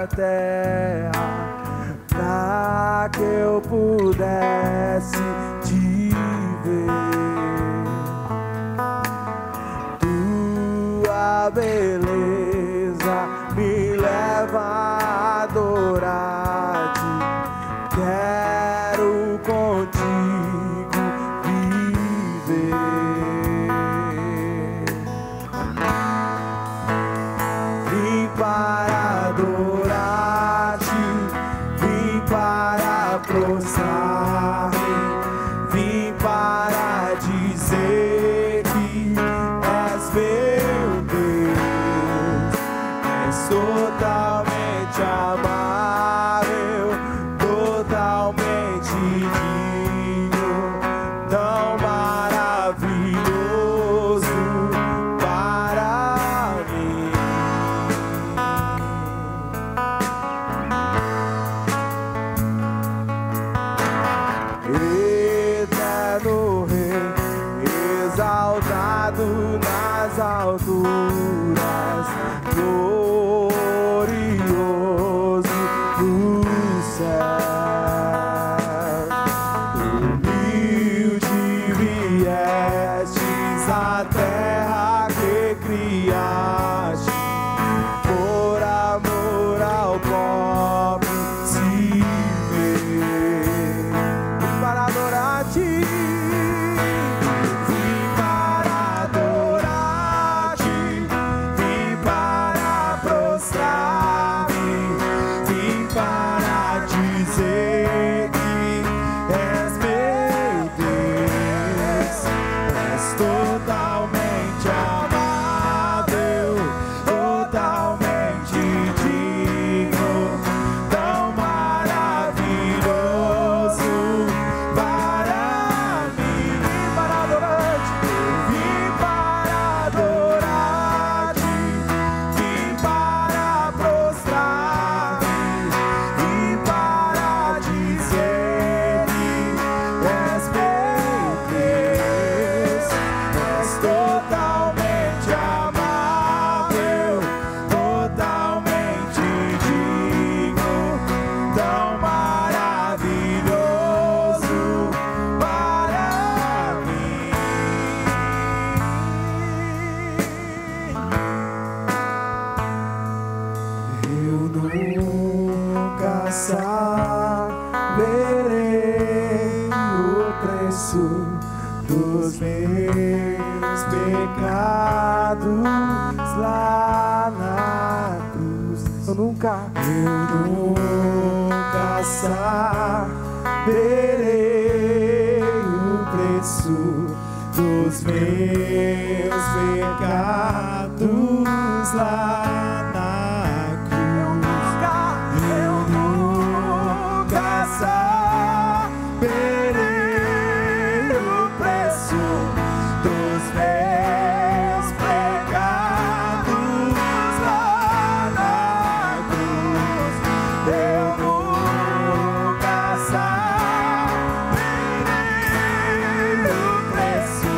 nessa terra, pra que eu pudesse te ver. Tua beleza me leva a adorar-te. Quero contigo viver. Vim para adorar-te, vim para prostrar-me, vim para dizer que és meu Deus, és totalmente amável, totalmente digno, tão maravilhoso para mim. Eterno Rei, exaltado nas alturas, glorioso no céu. Humilde viestes à terra que criaste, por amor ao pobre se ver. Para adorar-te, vim para adorar-te, vim para prostrar-me, vim para dizer que és meu Deus, és totalmente amável, totalmente digno, tão maravilhoso para mim. Para adorar-te, vim para adorar-te, vim para prostrar-me, vim para dizer que és meu Deus, és totalmente amável, totalmente digno, tão maravilhoso para mim. Eu nunca saberei o preço dos meus pecados lá na cruz. Eu nunca saberei o preço dos meus pecados lá na cruz. Eu nunca saberei o preço dos meus pecados lá na cruz. Eu nunca saberei o preço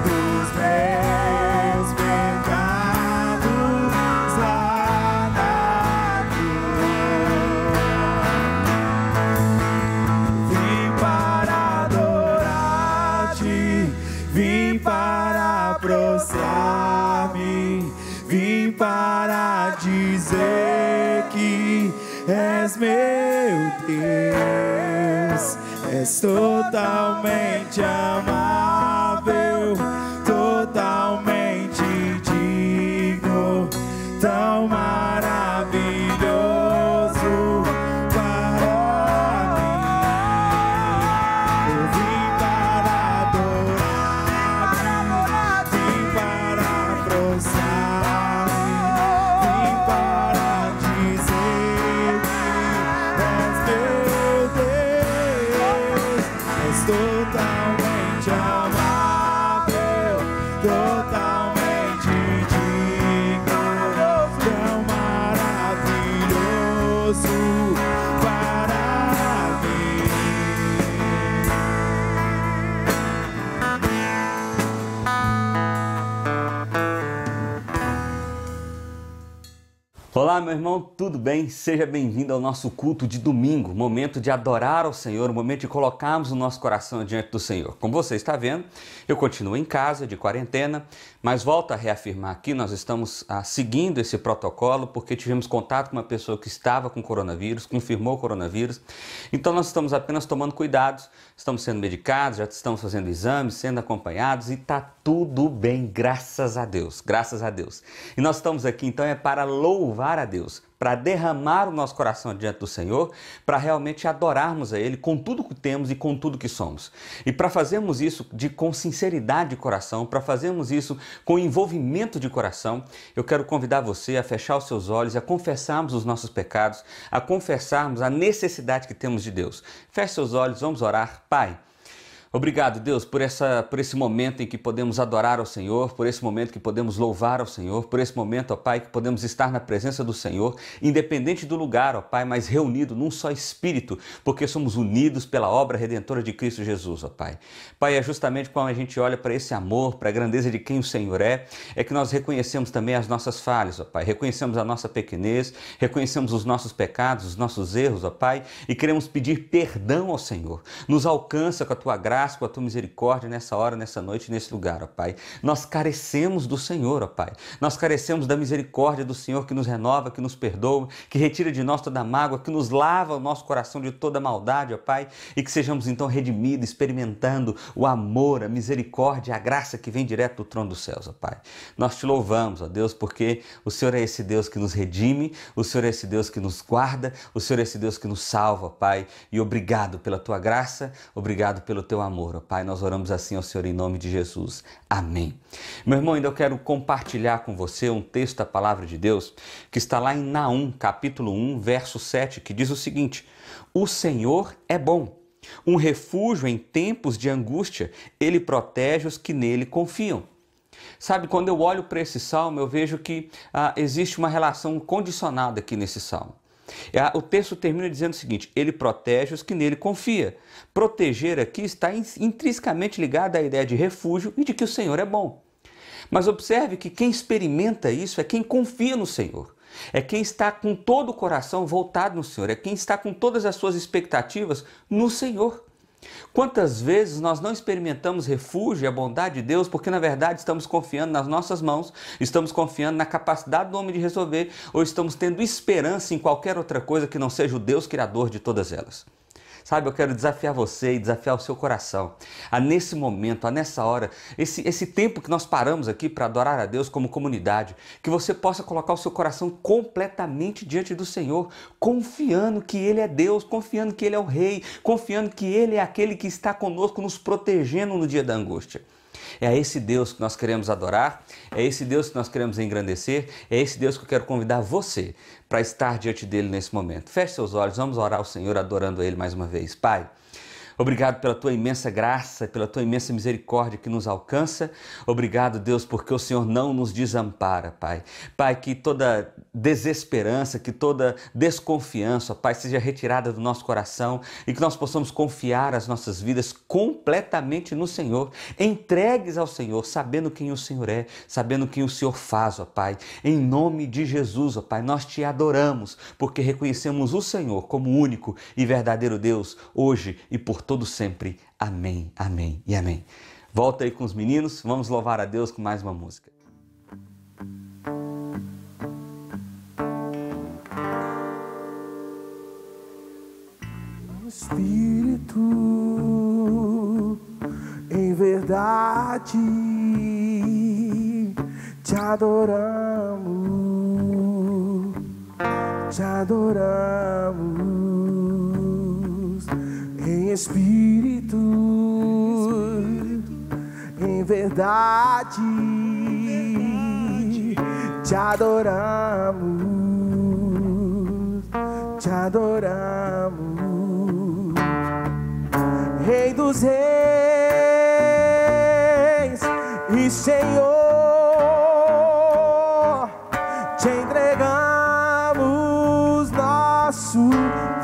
dos meus pecados lá na cruz. Vim para adorar-te, vim para prostrar-me, vim para dizer que és meu Deus, és totalmente amável, totalmente digno, tão maravilhoso para mim. Eu vim para adorar-te, vim para prostrar-me, vim para dizer que és meu Deus, és totalmente amável, totalmente digno, tão maravilhoso para mim. Olá, meu irmão, tudo bem? Seja bem-vindo ao nosso culto de domingo, momento de adorar ao Senhor, momento de colocarmos o nosso coração diante do Senhor. Como você está vendo, eu continuo em casa, de quarentena, mas volto a reafirmar aqui, nós estamos seguindo esse protocolo porque tivemos contato com uma pessoa que estava com coronavírus, confirmou o coronavírus, então nós estamos apenas tomando cuidados, estamos sendo medicados, já estamos fazendo exames, sendo acompanhados e está tudo bem, graças a Deus, graças a Deus. E nós estamos aqui então para louvar a Deus, para derramar o nosso coração diante do Senhor, para realmente adorarmos a Ele com tudo que temos e com tudo que somos. E para fazermos isso com sinceridade de coração, para fazermos isso com envolvimento de coração, eu quero convidar você a fechar os seus olhos, a confessarmos os nossos pecados, a confessarmos a necessidade que temos de Deus. Feche seus olhos, vamos orar. Pai, obrigado, Deus, por esse momento em que podemos adorar ao Senhor, por esse momento que podemos louvar ao Senhor, por esse momento, ó Pai, que podemos estar na presença do Senhor, independente do lugar, ó Pai, mas reunido num só Espírito, porque somos unidos pela obra redentora de Cristo Jesus, ó Pai. Pai, é justamente quando a gente olha para esse amor, para a grandeza de quem o Senhor é que nós reconhecemos também as nossas falhas, ó Pai, reconhecemos a nossa pequenez, reconhecemos os nossos pecados, os nossos erros, ó Pai, e queremos pedir perdão ao Senhor. Nos alcança com a Tua graça, com a Tua misericórdia nessa hora, nessa noite, nesse lugar, ó Pai. Nós carecemos do Senhor, ó Pai. Nós carecemos da misericórdia do Senhor que nos renova, que nos perdoa, que retira de nós toda mágoa, que nos lava o nosso coração de toda maldade, ó Pai, e que sejamos então redimidos, experimentando o amor, a misericórdia, a graça que vem direto do trono dos céus, ó Pai. Nós Te louvamos, ó Deus, porque o Senhor é esse Deus que nos redime, o Senhor é esse Deus que nos guarda, o Senhor é esse Deus que nos salva, ó Pai, e obrigado pela Tua graça, obrigado pelo Teu amor, ó Pai. Nós oramos assim ao Senhor em nome de Jesus. Amém. Meu irmão, ainda eu quero compartilhar com você um texto da Palavra de Deus que está lá em Naum, capítulo 1, verso 7, que diz o seguinte: o Senhor é bom, um refúgio em tempos de angústia, Ele protege os que nele confiam. Sabe, quando eu olho para esse salmo, eu vejo que existe uma relação condicionada aqui nesse salmo. O texto termina dizendo o seguinte: Ele protege os que nele confiam. Proteger aqui está intrinsecamente ligado à ideia de refúgio e de que o Senhor é bom. Mas observe que quem experimenta isso é quem confia no Senhor. É quem está com todo o coração voltado no Senhor. É quem está com todas as suas expectativas no Senhor. Quantas vezes nós não experimentamos refúgio e a bondade de Deus porque na verdade estamos confiando nas nossas mãos, estamos confiando na capacidade do homem de resolver ou estamos tendo esperança em qualquer outra coisa que não seja o Deus criador de todas elas. Sabe, eu quero desafiar você e desafiar o seu coração a nesse momento, a nessa hora, esse tempo que nós paramos aqui para adorar a Deus como comunidade, que você possa colocar o seu coração completamente diante do Senhor, confiando que Ele é Deus, confiando que Ele é o Rei, confiando que Ele é aquele que está conosco, nos protegendo no dia da angústia. É a esse Deus que nós queremos adorar, é esse Deus que nós queremos engrandecer, é esse Deus que eu quero convidar você para estar diante dele nesse momento. Feche seus olhos, vamos orar ao Senhor adorando a Ele mais uma vez. Pai, obrigado pela Tua imensa graça, pela Tua imensa misericórdia que nos alcança. Obrigado, Deus, porque o Senhor não nos desampara, Pai. Pai, que toda desesperança, que toda desconfiança, Pai, seja retirada do nosso coração e que nós possamos confiar as nossas vidas completamente no Senhor, entregues ao Senhor, sabendo quem o Senhor é, sabendo quem o Senhor faz, ó Pai. Em nome de Jesus, ó Pai, nós Te adoramos, porque reconhecemos o Senhor como único e verdadeiro Deus, hoje e por todo sempre. Amém, amém e amém. Volta aí com os meninos, vamos louvar a Deus com mais uma música. Espírito, em verdade, te adoramos, em espírito, em verdade, te adoramos, Rei dos reis e Senhor, te entregamos nosso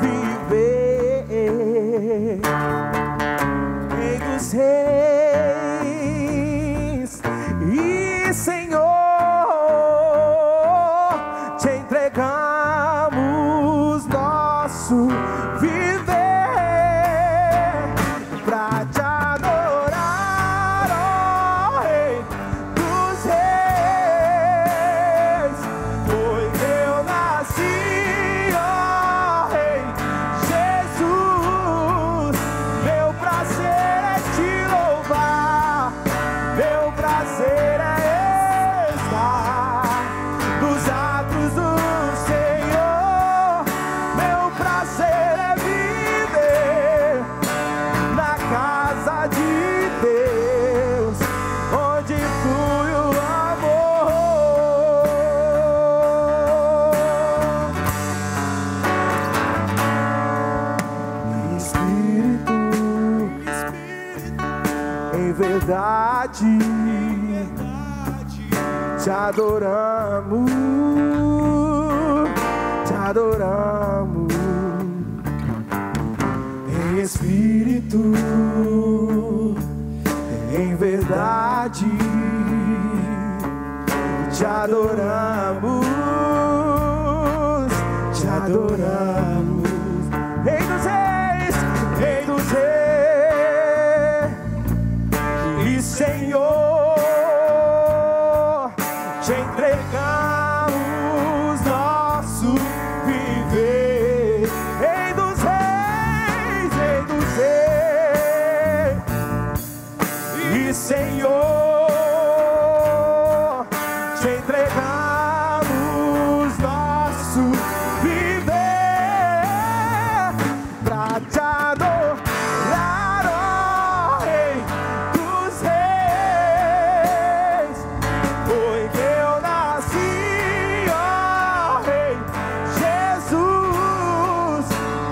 viver. Rei dos reis e Senhor, te entregamos verdade te adoramos, te adoramos. Em espírito, em verdade te adoramos, te adoramos. Rei dos reis, Rei dos reis e Senhor, te entregamos nosso viver. Rei dos reis, Rei dos reis e Senhor, te entregamos nosso viver pra te adorar, ó Rei dos reis. Foi que eu nasci, ó Rei Jesus.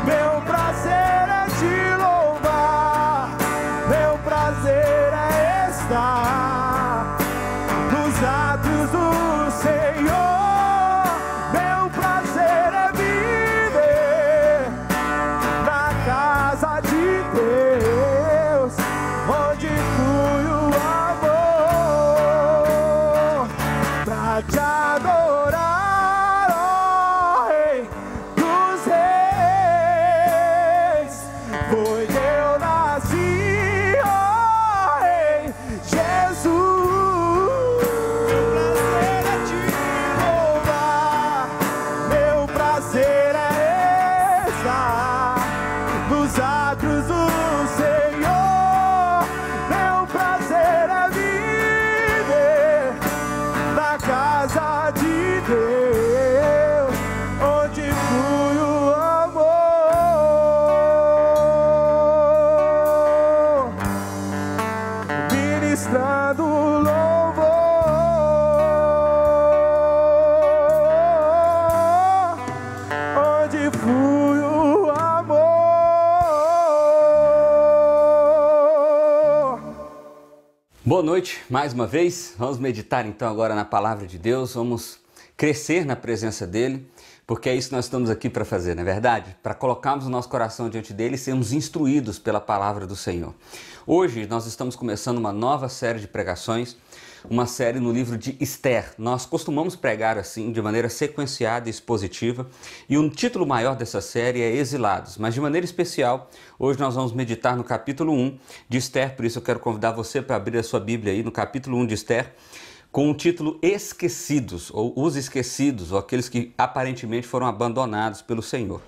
Meu prazer é te louvar, meu prazer é estar nos atos do Senhor. Meu prazer é viver na casa de Deus, onde flui o amor, pra te adorar, ó Rei dos reis. Foi que eu nasci, ó Rei Jesus. Meu prazer é te louvar, meu prazer é estar nos atos do Senhor. Meu prazer é viver na casa de Deus, onde flui o amor, ministrando louvor, onde flui o amor. Boa noite, mais uma vez. Vamos meditar então agora na palavra de Deus, vamos crescer na presença dEle, porque é isso que nós estamos aqui para fazer, não é verdade? Para colocarmos o nosso coração diante dEle e sermos instruídos pela palavra do Senhor. Hoje nós estamos começando uma nova série de pregações, uma série no livro de Esther. Nós costumamos pregar assim, de maneira sequenciada e expositiva, e um título maior dessa série é Exilados, mas de maneira especial, hoje nós vamos meditar no capítulo 1 de Esther, por isso eu quero convidar você para abrir a sua Bíblia aí no capítulo 1 de Esther, com o título Esquecidos, ou Os Esquecidos, ou aqueles que aparentemente foram abandonados pelo Senhor.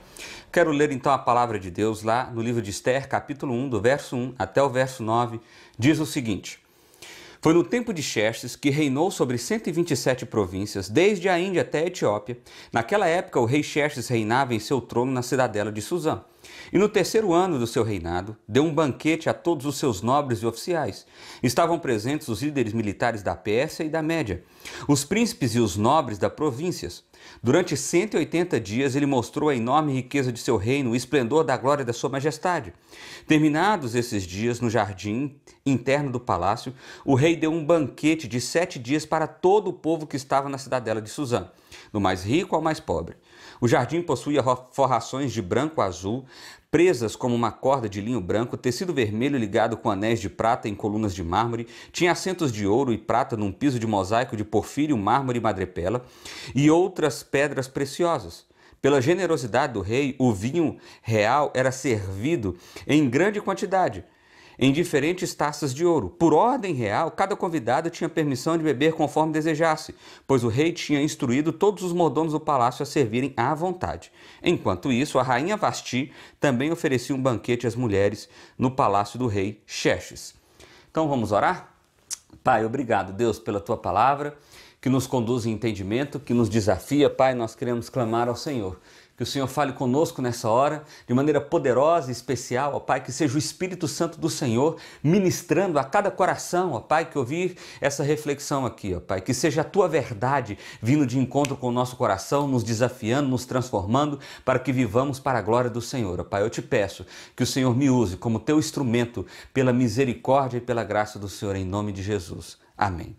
Quero ler então a palavra de Deus lá no livro de Esther, capítulo 1, do verso 1 até o verso 9, diz o seguinte: Foi no tempo de Xerxes, que reinou sobre 127 províncias, desde a Índia até a Etiópia. Naquela época, o rei Xerxes reinava em seu trono na cidadela de Suzã. E no terceiro ano do seu reinado, deu um banquete a todos os seus nobres e oficiais. Estavam presentes os líderes militares da Pérsia e da Média, os príncipes e os nobres das províncias. Durante 180 dias ele mostrou a enorme riqueza de seu reino, o esplendor da glória da sua majestade. Terminados esses dias no jardim interno do palácio, o rei deu um banquete de 7 dias para todo o povo que estava na cidadela de Suzã, do mais rico ao mais pobre. O jardim possuía forrações de branco a azul, presas como uma corda de linho branco, tecido vermelho ligado com anéis de prata em colunas de mármore, tinha assentos de ouro e prata num piso de mosaico de porfírio, mármore e madrepela, e outras pedras preciosas. Pela generosidade do rei, o vinho real era servido em grande quantidade, em diferentes taças de ouro. Por ordem real, cada convidado tinha permissão de beber conforme desejasse, pois o rei tinha instruído todos os mordomos do palácio a servirem à vontade. Enquanto isso, a rainha Vasti também oferecia um banquete às mulheres no palácio do rei Xerxes. Então vamos orar? Pai, obrigado, Deus, pela tua palavra, que nos conduz em entendimento, que nos desafia. Pai, nós queremos clamar ao Senhor, que o Senhor fale conosco nessa hora, de maneira poderosa e especial, ó Pai, que seja o Espírito Santo do Senhor ministrando a cada coração, ó Pai, que ouvir essa reflexão aqui, ó Pai, que seja a Tua verdade vindo de encontro com o nosso coração, nos desafiando, nos transformando, para que vivamos para a glória do Senhor, ó Pai. Eu te peço que o Senhor me use como Teu instrumento, pela misericórdia e pela graça do Senhor, em nome de Jesus. Amém.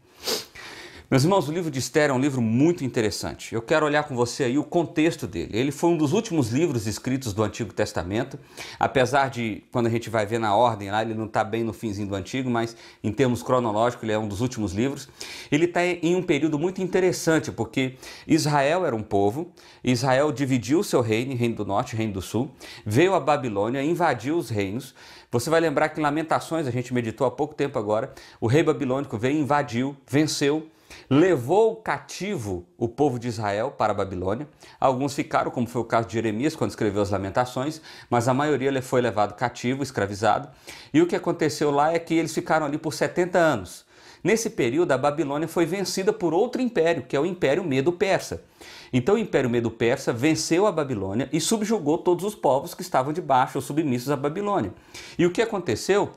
Meus irmãos, o livro de Esther é um livro muito interessante. Eu quero olhar com você aí o contexto dele. Ele foi um dos últimos livros escritos do Antigo Testamento, apesar de, quando a gente vai ver na ordem lá, ele não está bem no finzinho do Antigo, mas em termos cronológicos ele é um dos últimos livros. Ele está em um período muito interessante, porque Israel era um povo, Israel dividiu o seu reino, reino do norte e reino do sul, veio a Babilônia, invadiu os reinos. Você vai lembrar que em Lamentações, a gente meditou há pouco tempo agora, o rei babilônico veio, invadiu, venceu, levou cativo o povo de Israel para a Babilônia. Alguns ficaram, como foi o caso de Jeremias, quando escreveu as Lamentações, mas a maioria foi levado cativo, escravizado. E o que aconteceu lá é que eles ficaram ali por 70 anos. Nesse período, a Babilônia foi vencida por outro império, que é o Império Medo-Persa. Então, o Império Medo-Persa venceu a Babilônia e subjugou todos os povos que estavam debaixo ou submissos à Babilônia. E o que aconteceu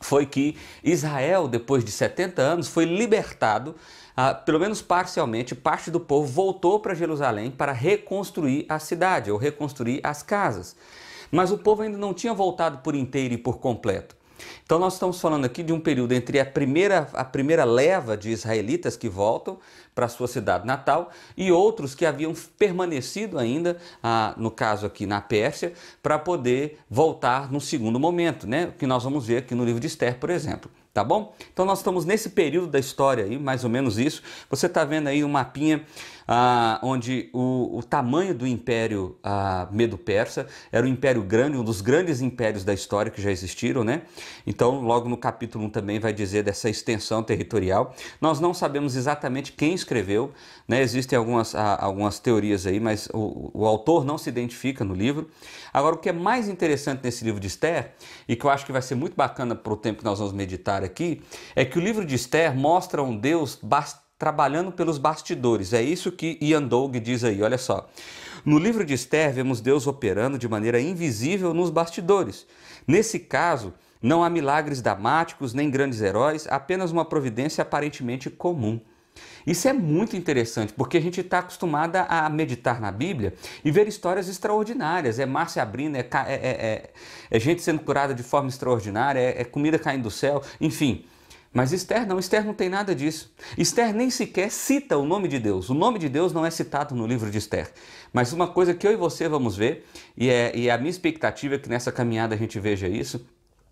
foi que Israel, depois de 70 anos, foi libertado, pelo menos parcialmente, parte do povo voltou para Jerusalém para reconstruir a cidade, ou reconstruir as casas. Mas o povo ainda não tinha voltado por inteiro e por completo. Então nós estamos falando aqui de um período entre a primeira leva de israelitas que voltam para a sua cidade natal e outros que haviam permanecido ainda, no caso aqui na Pérsia, para poder voltar no segundo momento, né? O que nós vamos ver aqui no livro de Esther, por exemplo. Tá bom? Então nós estamos nesse período da história aí, mais ou menos isso. Você está vendo aí um mapinha onde o tamanho do Império Medo-Persa era um império grande, um dos grandes impérios da história que já existiram, né? Então logo no capítulo 1 também vai dizer dessa extensão territorial. Nós não sabemos exatamente quem escreveu, né? Existem algumas teorias aí, mas o autor não se identifica no livro. Agora, o que é mais interessante nesse livro de Esther, e que eu acho que vai ser muito bacana para o tempo que nós vamos meditar aqui, é que o livro de Esther mostra um Deus trabalhando pelos bastidores. É isso que Ian Doug diz aí, olha só. No livro de Esther, vemos Deus operando de maneira invisível nos bastidores. Nesse caso, não há milagres dramáticos nem grandes heróis, apenas uma providência aparentemente comum. Isso é muito interessante, porque a gente está acostumado a meditar na Bíblia e ver histórias extraordinárias. É mar se abrindo, é gente sendo curada de forma extraordinária, é comida caindo do céu, enfim. Mas Esther não tem nada disso. Esther nem sequer cita o nome de Deus. O nome de Deus não é citado no livro de Esther. Mas uma coisa que eu e você vamos ver, e a minha expectativa é que nessa caminhada a gente veja isso,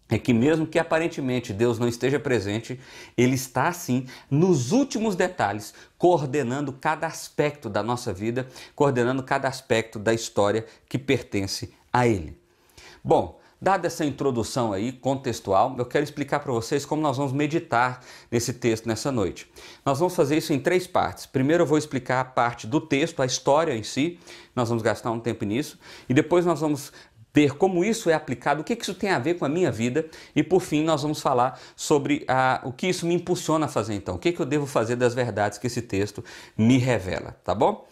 é que mesmo que aparentemente Deus não esteja presente, Ele está sim, nos últimos detalhes, coordenando cada aspecto da nossa vida, coordenando cada aspecto da história que pertence a Ele. Bom, dada essa introdução aí, contextual, eu quero explicar para vocês como nós vamos meditar nesse texto nessa noite. Nós vamos fazer isso em 3 partes. Primeiro eu vou explicar a parte do texto, a história em si, nós vamos gastar um tempo nisso, e depois nós vamos ver como isso é aplicado, o que isso tem a ver com a minha vida e, por fim, nós vamos falar sobre o que isso me impulsiona a fazer então, o que eu devo fazer das verdades que esse texto me revela, tá bom?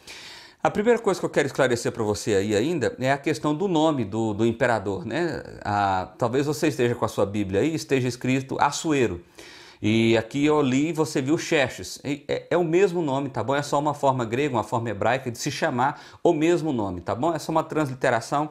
A primeira coisa que eu quero esclarecer para você aí ainda é a questão do nome do imperador, né? Talvez você esteja com a sua Bíblia aí, esteja escrito Assuero. E aqui eu li e você viu Xerxes. É o mesmo nome, tá bom? É só uma forma grega, uma forma hebraica de se chamar o mesmo nome, tá bom? É só uma transliteração,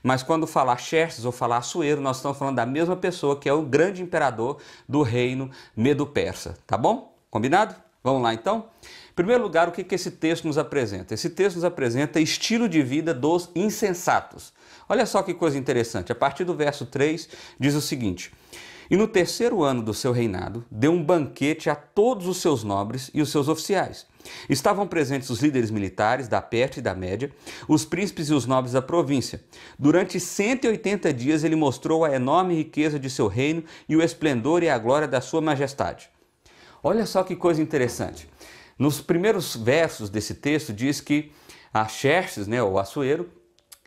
mas quando falar Xerxes ou falar Assuero, nós estamos falando da mesma pessoa que é o grande imperador do reino Medo-Persa, tá bom? Combinado? Vamos lá então? Em primeiro lugar, o que esse texto nos apresenta? Esse texto nos apresenta estilo de vida dos insensatos. Olha só que coisa interessante, a partir do verso 3 diz o seguinte: e no 3º ano do seu reinado, deu um banquete a todos os seus nobres e os seus oficiais. Estavam presentes os líderes militares da Pérsia e da Média, os príncipes e os nobres da província. Durante 180 dias ele mostrou a enorme riqueza de seu reino e o esplendor e a glória da sua majestade. Olha só que coisa interessante. Nos primeiros versos desse texto diz que Xerxes, né, ou Assuero,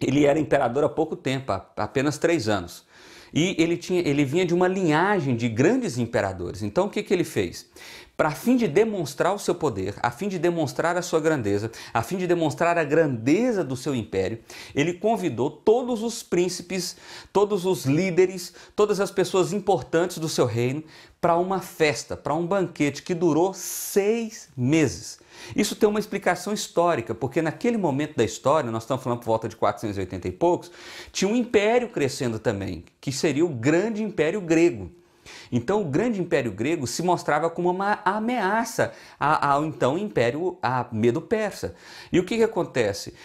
ele era imperador há pouco tempo, há apenas 3 anos. E ele vinha de uma linhagem de grandes imperadores. Então o que ele fez? para a fim de demonstrar o seu poder, a fim de demonstrar a sua grandeza, a fim de demonstrar a grandeza do seu império, ele convidou todos os príncipes, todos os líderes, todas as pessoas importantes do seu reino para uma festa, para um banquete que durou 6 meses. Isso tem uma explicação histórica, porque naquele momento da história, nós estamos falando por volta de 480 e poucos, tinha um império crescendo também, que seria o grande império grego. Então o grande império grego se mostrava como uma ameaça ao então império Medo-Persa. E o que acontece?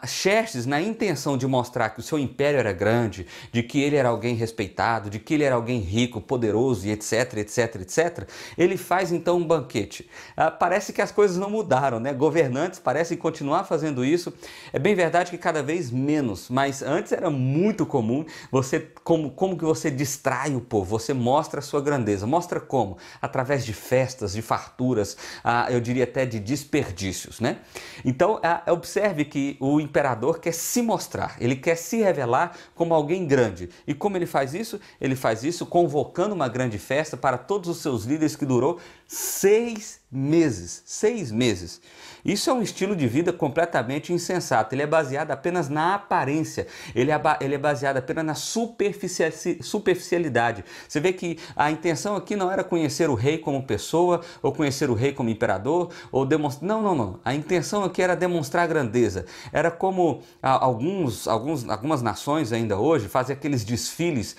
Xerxes, na intenção de mostrar que o seu império era grande, de que ele era alguém respeitado, de que ele era alguém rico, poderoso e etc, etc, etc, ele faz então um banquete. Parece que as coisas não mudaram, né? Governantes parecem continuar fazendo isso. É bem verdade que cada vez menos, mas antes era muito comum. Como que você distrai o povo? Você mostra a sua grandeza. Mostra como? Através de festas, de farturas, eu diria até de desperdícios, né? Então, observe que o imperador quer se mostrar, ele quer se revelar como alguém grande. E como ele faz isso? Ele faz isso convocando uma grande festa para todos os seus líderes que durou 6 meses. 6 meses. Isso é um estilo de vida completamente insensato. Ele é baseado apenas na aparência. Ele é baseado apenas na superficialidade. Você vê que a intenção aqui não era conhecer o rei como pessoa, ou conhecer o rei como imperador, ou demonstrar... Não. A intenção aqui era demonstrar grandeza. Era como algumas nações ainda hoje fazem aqueles desfiles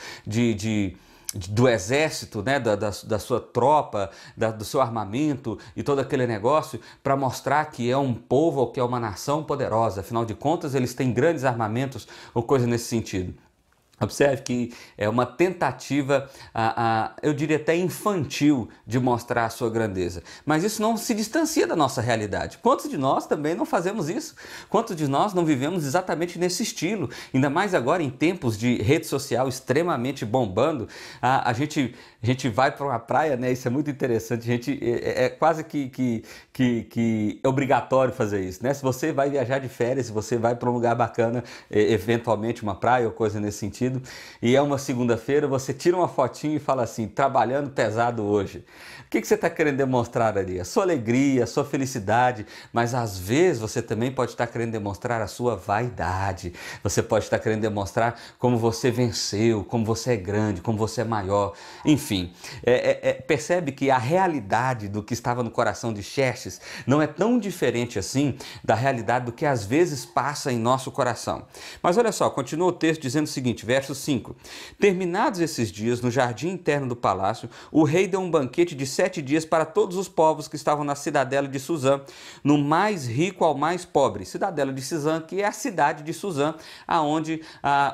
do exército, né, da sua tropa, do seu armamento e todo aquele negócio para mostrar que é um povo ou que é uma nação poderosa. Afinal de contas, eles têm grandes armamentos ou coisa nesse sentido. Observe que é uma tentativa, eu diria até infantil, de mostrar a sua grandeza. Mas isso não se distancia da nossa realidade. Quantos de nós também não fazemos isso? Quantos de nós não vivemos exatamente nesse estilo? Ainda mais agora em tempos de rede social extremamente bombando, a gente vai para uma praia, né? Isso é muito interessante. É quase que obrigatório fazer isso, né? Se você vai viajar de férias, se você vai para um lugar bacana, eventualmente uma praia ou coisa nesse sentido, e é uma segunda-feira, você tira uma fotinho e fala assim, trabalhando pesado hoje. O que você está querendo demonstrar ali? A sua alegria, a sua felicidade, mas às vezes você também pode estar querendo demonstrar a sua vaidade. Você pode estar querendo demonstrar como você venceu, como você é grande, como você é maior. Enfim, percebe que a realidade do que estava no coração de Xerxes não é tão diferente assim da realidade do que às vezes passa em nosso coração. Mas olha só, continua o texto dizendo o seguinte, verso 5. Terminados esses dias, no jardim interno do palácio, o rei deu um banquete de 7 dias para todos os povos que estavam na cidadela de Suzã, no mais rico ao mais pobre. Cidadela de Suzã, que é a cidade de Suzã, aonde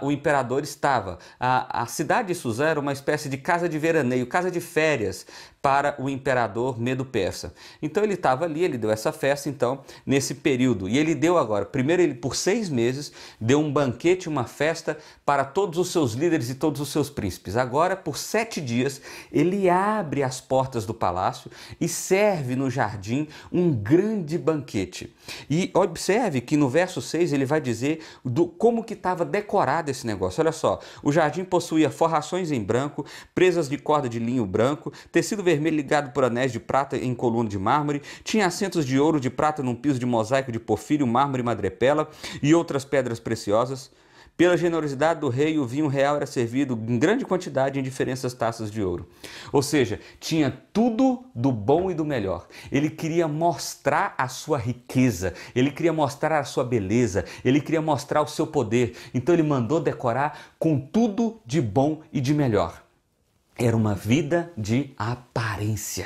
o imperador estava. A cidade de Suzã era uma espécie de casa de veraneio, casa de férias para o imperador Medo-Persa. Então ele estava ali, ele deu essa festa então nesse período. E ele deu agora, primeiro ele por 6 meses, deu um banquete, uma festa para todos os seus líderes e todos os seus príncipes. Agora por 7 dias ele abre as portas do palácio e serve no jardim um grande banquete. E observe que no verso 6 ele vai dizer como que estava decorado esse negócio. Olha só, o jardim possuía forrações em branco, presas de corda de linho branco, tecido vermelho ligado por anéis de prata em coluna de mármore, tinha assentos de ouro de prata num piso de mosaico de porfírio, mármore, madrepela e outras pedras preciosas. Pela generosidade do rei, o vinho real era servido em grande quantidade em diferentes taças de ouro. Ou seja, tinha tudo do bom e do melhor. Ele queria mostrar a sua riqueza, ele queria mostrar a sua beleza, ele queria mostrar o seu poder. Então ele mandou decorar com tudo de bom e de melhor. Era uma vida de aparência.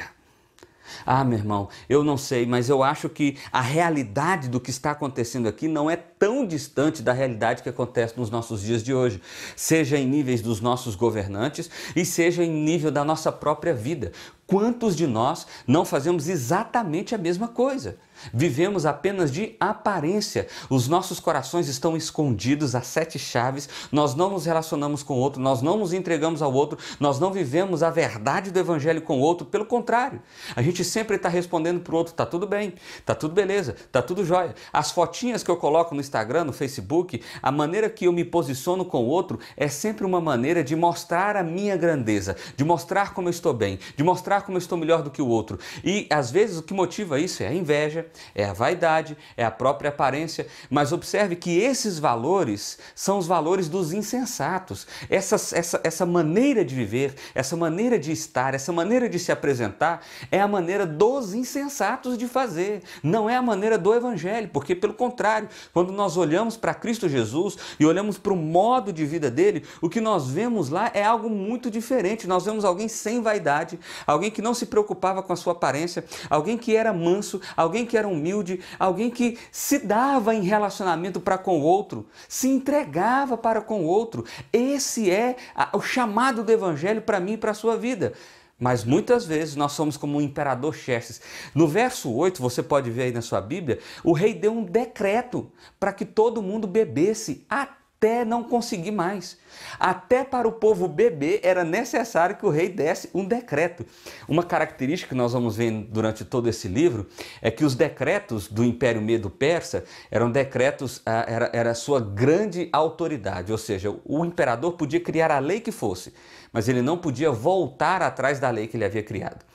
Meu irmão, eu não sei, mas eu acho que a realidade do que está acontecendo aqui não é tão distante da realidade que acontece nos nossos dias de hoje, seja em níveis dos nossos governantes e seja em nível da nossa própria vida. Quantos de nós não fazemos exatamente a mesma coisa? Vivemos apenas de aparência. Os nossos corações estão escondidos a 7 chaves. Nós não nos relacionamos com o outro, nós não nos entregamos ao outro, nós não vivemos a verdade do evangelho com o outro. Pelo contrário, a gente sempre está respondendo para o outro: tá tudo bem, tá tudo beleza, tá tudo jóia. As fotinhas que eu coloco no Instagram, no Facebook, a maneira que eu me posiciono com o outro é sempre uma maneira de mostrar a minha grandeza, de mostrar como eu estou bem, de mostrar como eu estou melhor do que o outro. E às vezes o que motiva isso é a inveja, é a vaidade, é a própria aparência. Mas observe que esses valores são os valores dos insensatos. Essa maneira de viver, essa maneira de estar, essa maneira de se apresentar é a maneira dos insensatos de fazer. Não é a maneira do evangelho, porque pelo contrário, quando nós olhamos para Cristo Jesus e olhamos para o modo de vida dele, o que nós vemos lá é algo muito diferente. Nós vemos alguém sem vaidade, alguém que não se preocupava com a sua aparência, alguém que era manso, alguém que era humilde, alguém que se dava em relacionamento para com o outro, se entregava para com o outro. Esse é o chamado do evangelho para mim e para a sua vida. Mas muitas vezes nós somos como o imperador Xerxes. No verso 8, você pode ver aí na sua Bíblia, o rei deu um decreto para que todo mundo bebesse até não conseguir mais. Até para o povo beber era necessário que o rei desse um decreto. Uma característica que nós vamos ver durante todo esse livro é que os decretos do Império Medo-Persa eram decretos, era a sua grande autoridade, ou seja, o imperador podia criar a lei que fosse, mas ele não podia voltar atrás da lei que ele havia criado.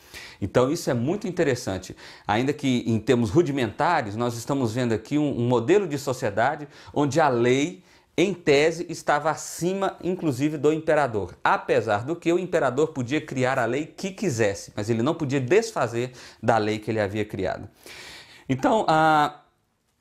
Então isso é muito interessante, ainda que em termos rudimentares, nós estamos vendo aqui um modelo de sociedade onde a lei, em tese, estava acima, inclusive, do imperador. Apesar do que o imperador podia criar a lei que quisesse, mas ele não podia desfazer da lei que ele havia criado. Então,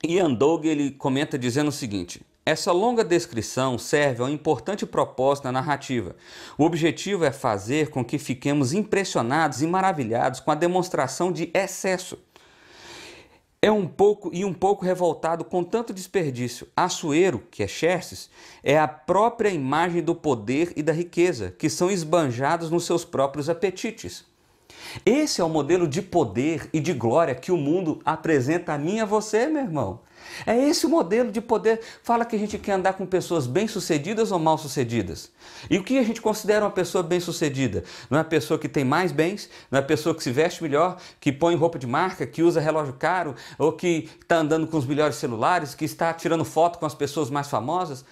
Ian Doug, ele comenta dizendo o seguinte: essa longa descrição serve a um importante propósito na narrativa. O objetivo é fazer com que fiquemos impressionados e maravilhados com a demonstração de excesso. Um pouco revoltado com tanto desperdício. Assuero, que é Xerxes, é a própria imagem do poder e da riqueza, que são esbanjados nos seus próprios apetites. Esse é o modelo de poder e de glória que o mundo apresenta a mim e a você, meu irmão. É esse o modelo de poder. Fala que a gente quer andar com pessoas bem-sucedidas ou mal-sucedidas. E o que a gente considera uma pessoa bem-sucedida? Não é a pessoa que tem mais bens, não é a pessoa que se veste melhor, que põe roupa de marca, que usa relógio caro, ou que está andando com os melhores celulares, que está tirando foto com as pessoas mais famosas.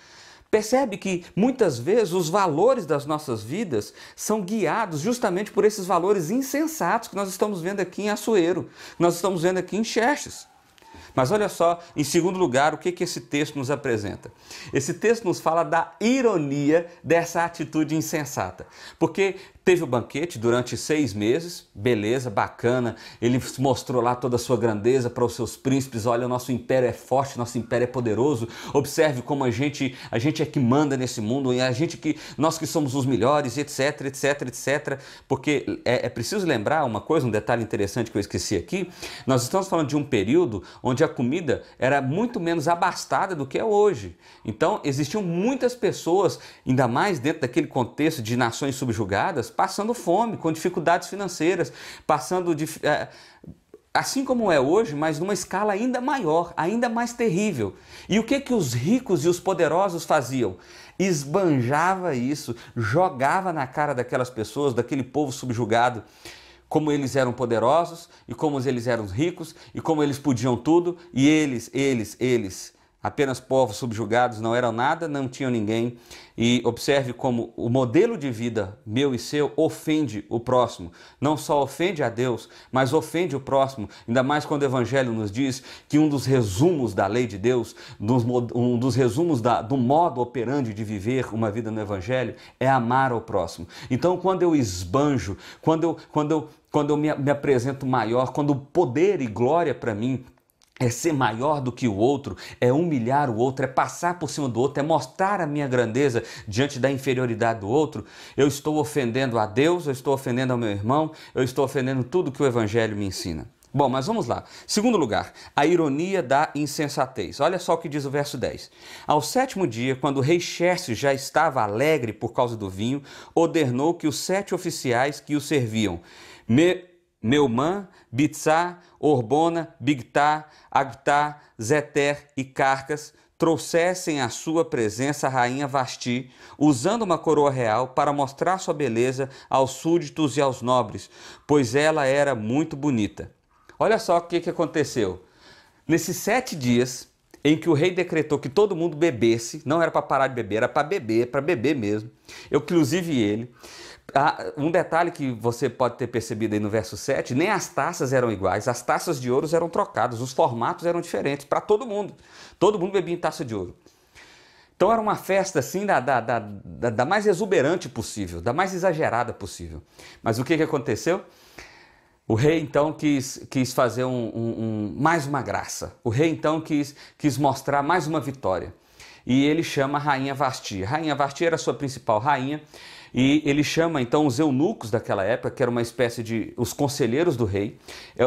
Percebe que muitas vezes os valores das nossas vidas são guiados justamente por esses valores insensatos que nós estamos vendo aqui em Assuero, que nós estamos vendo aqui em Xerxes. Mas olha só, em segundo lugar, o que esse texto nos apresenta? Esse texto nos fala da ironia dessa atitude insensata. Porque teve o banquete durante 6 meses, beleza, bacana, ele mostrou lá toda a sua grandeza para os seus príncipes. Olha, o nosso império é forte, nosso império é poderoso, observe como a gente é que manda nesse mundo, e nós que somos os melhores, etc, etc, etc. Porque é preciso lembrar uma coisa, um detalhe interessante que eu esqueci aqui: nós estamos falando de um período onde a comida era muito menos abastada do que é hoje. Então existiam muitas pessoas, ainda mais dentro daquele contexto de nações subjugadas, passando fome, com dificuldades financeiras, assim como é hoje, mas numa escala ainda maior, ainda mais terrível. E o que os ricos e os poderosos faziam? Esbanjava isso, jogava na cara daquelas pessoas, daquele povo subjugado, como eles eram poderosos e como eles eram ricos e como eles podiam tudo, e eles, apenas povos subjugados, não eram nada, não tinham ninguém. E observe como o modelo de vida meu e seu ofende o próximo. Não só ofende a Deus, mas ofende o próximo. Ainda mais quando o Evangelho nos diz que um dos resumos da lei de Deus, um dos resumos do modo operandi de viver uma vida no Evangelho é amar ao próximo. Então, quando eu esbanjo, quando eu me apresento maior, quando o poder e glória para mim é ser maior do que o outro, é humilhar o outro, é passar por cima do outro, é mostrar a minha grandeza diante da inferioridade do outro, eu estou ofendendo a Deus, eu estou ofendendo ao meu irmão, eu estou ofendendo tudo que o Evangelho me ensina. Bom, mas vamos lá. Segundo lugar, a ironia da insensatez. Olha só o que diz o verso 10. Ao 7º dia, quando o rei Xerxes já estava alegre por causa do vinho, ordenou que os 7 oficiais que o serviam Meumã, Bitzá, Orbona, Bigtá, Agtá, Zeter e Carcas trouxessem à sua presença a rainha Vasti, usando uma coroa real para mostrar sua beleza aos súditos e aos nobres, pois ela era muito bonita. Olha só o que aconteceu. Nesses 7 dias em que o rei decretou que todo mundo bebesse, não era para parar de beber, era para beber mesmo, inclusive ele. Um detalhe que você pode ter percebido aí no verso 7, nem as taças eram iguais, as taças de ouro eram trocadas, os formatos eram diferentes para todo mundo bebia em taça de ouro. Então era uma festa assim da mais exuberante possível, da mais exagerada possível. Mas o que aconteceu? O rei então quis fazer mais uma graça, o rei então quis mostrar mais uma vitória. E ele chama a rainha Vasti. A rainha Vasti era a sua principal rainha. E ele chama então os eunucos daquela época, que era uma espécie de os conselheiros do rei.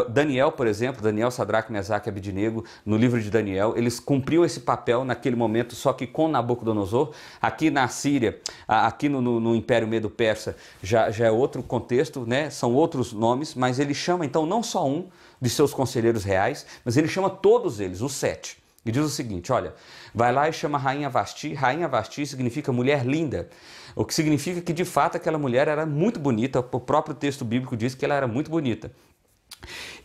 Daniel, por exemplo, Daniel, Sadraque, Mesaque e Abidnego, no livro de Daniel, eles cumpriam esse papel naquele momento, só que com Nabucodonosor. Aqui na Síria, aqui no Império Medo-Persa, já é outro contexto, né? São outros nomes, mas ele chama então não só um de seus conselheiros reais, mas ele chama todos eles, os 7. E diz o seguinte, olha, vai lá e chama a rainha Vasti. Rainha Vasti significa mulher linda, o que significa que de fato aquela mulher era muito bonita, o próprio texto bíblico diz que ela era muito bonita.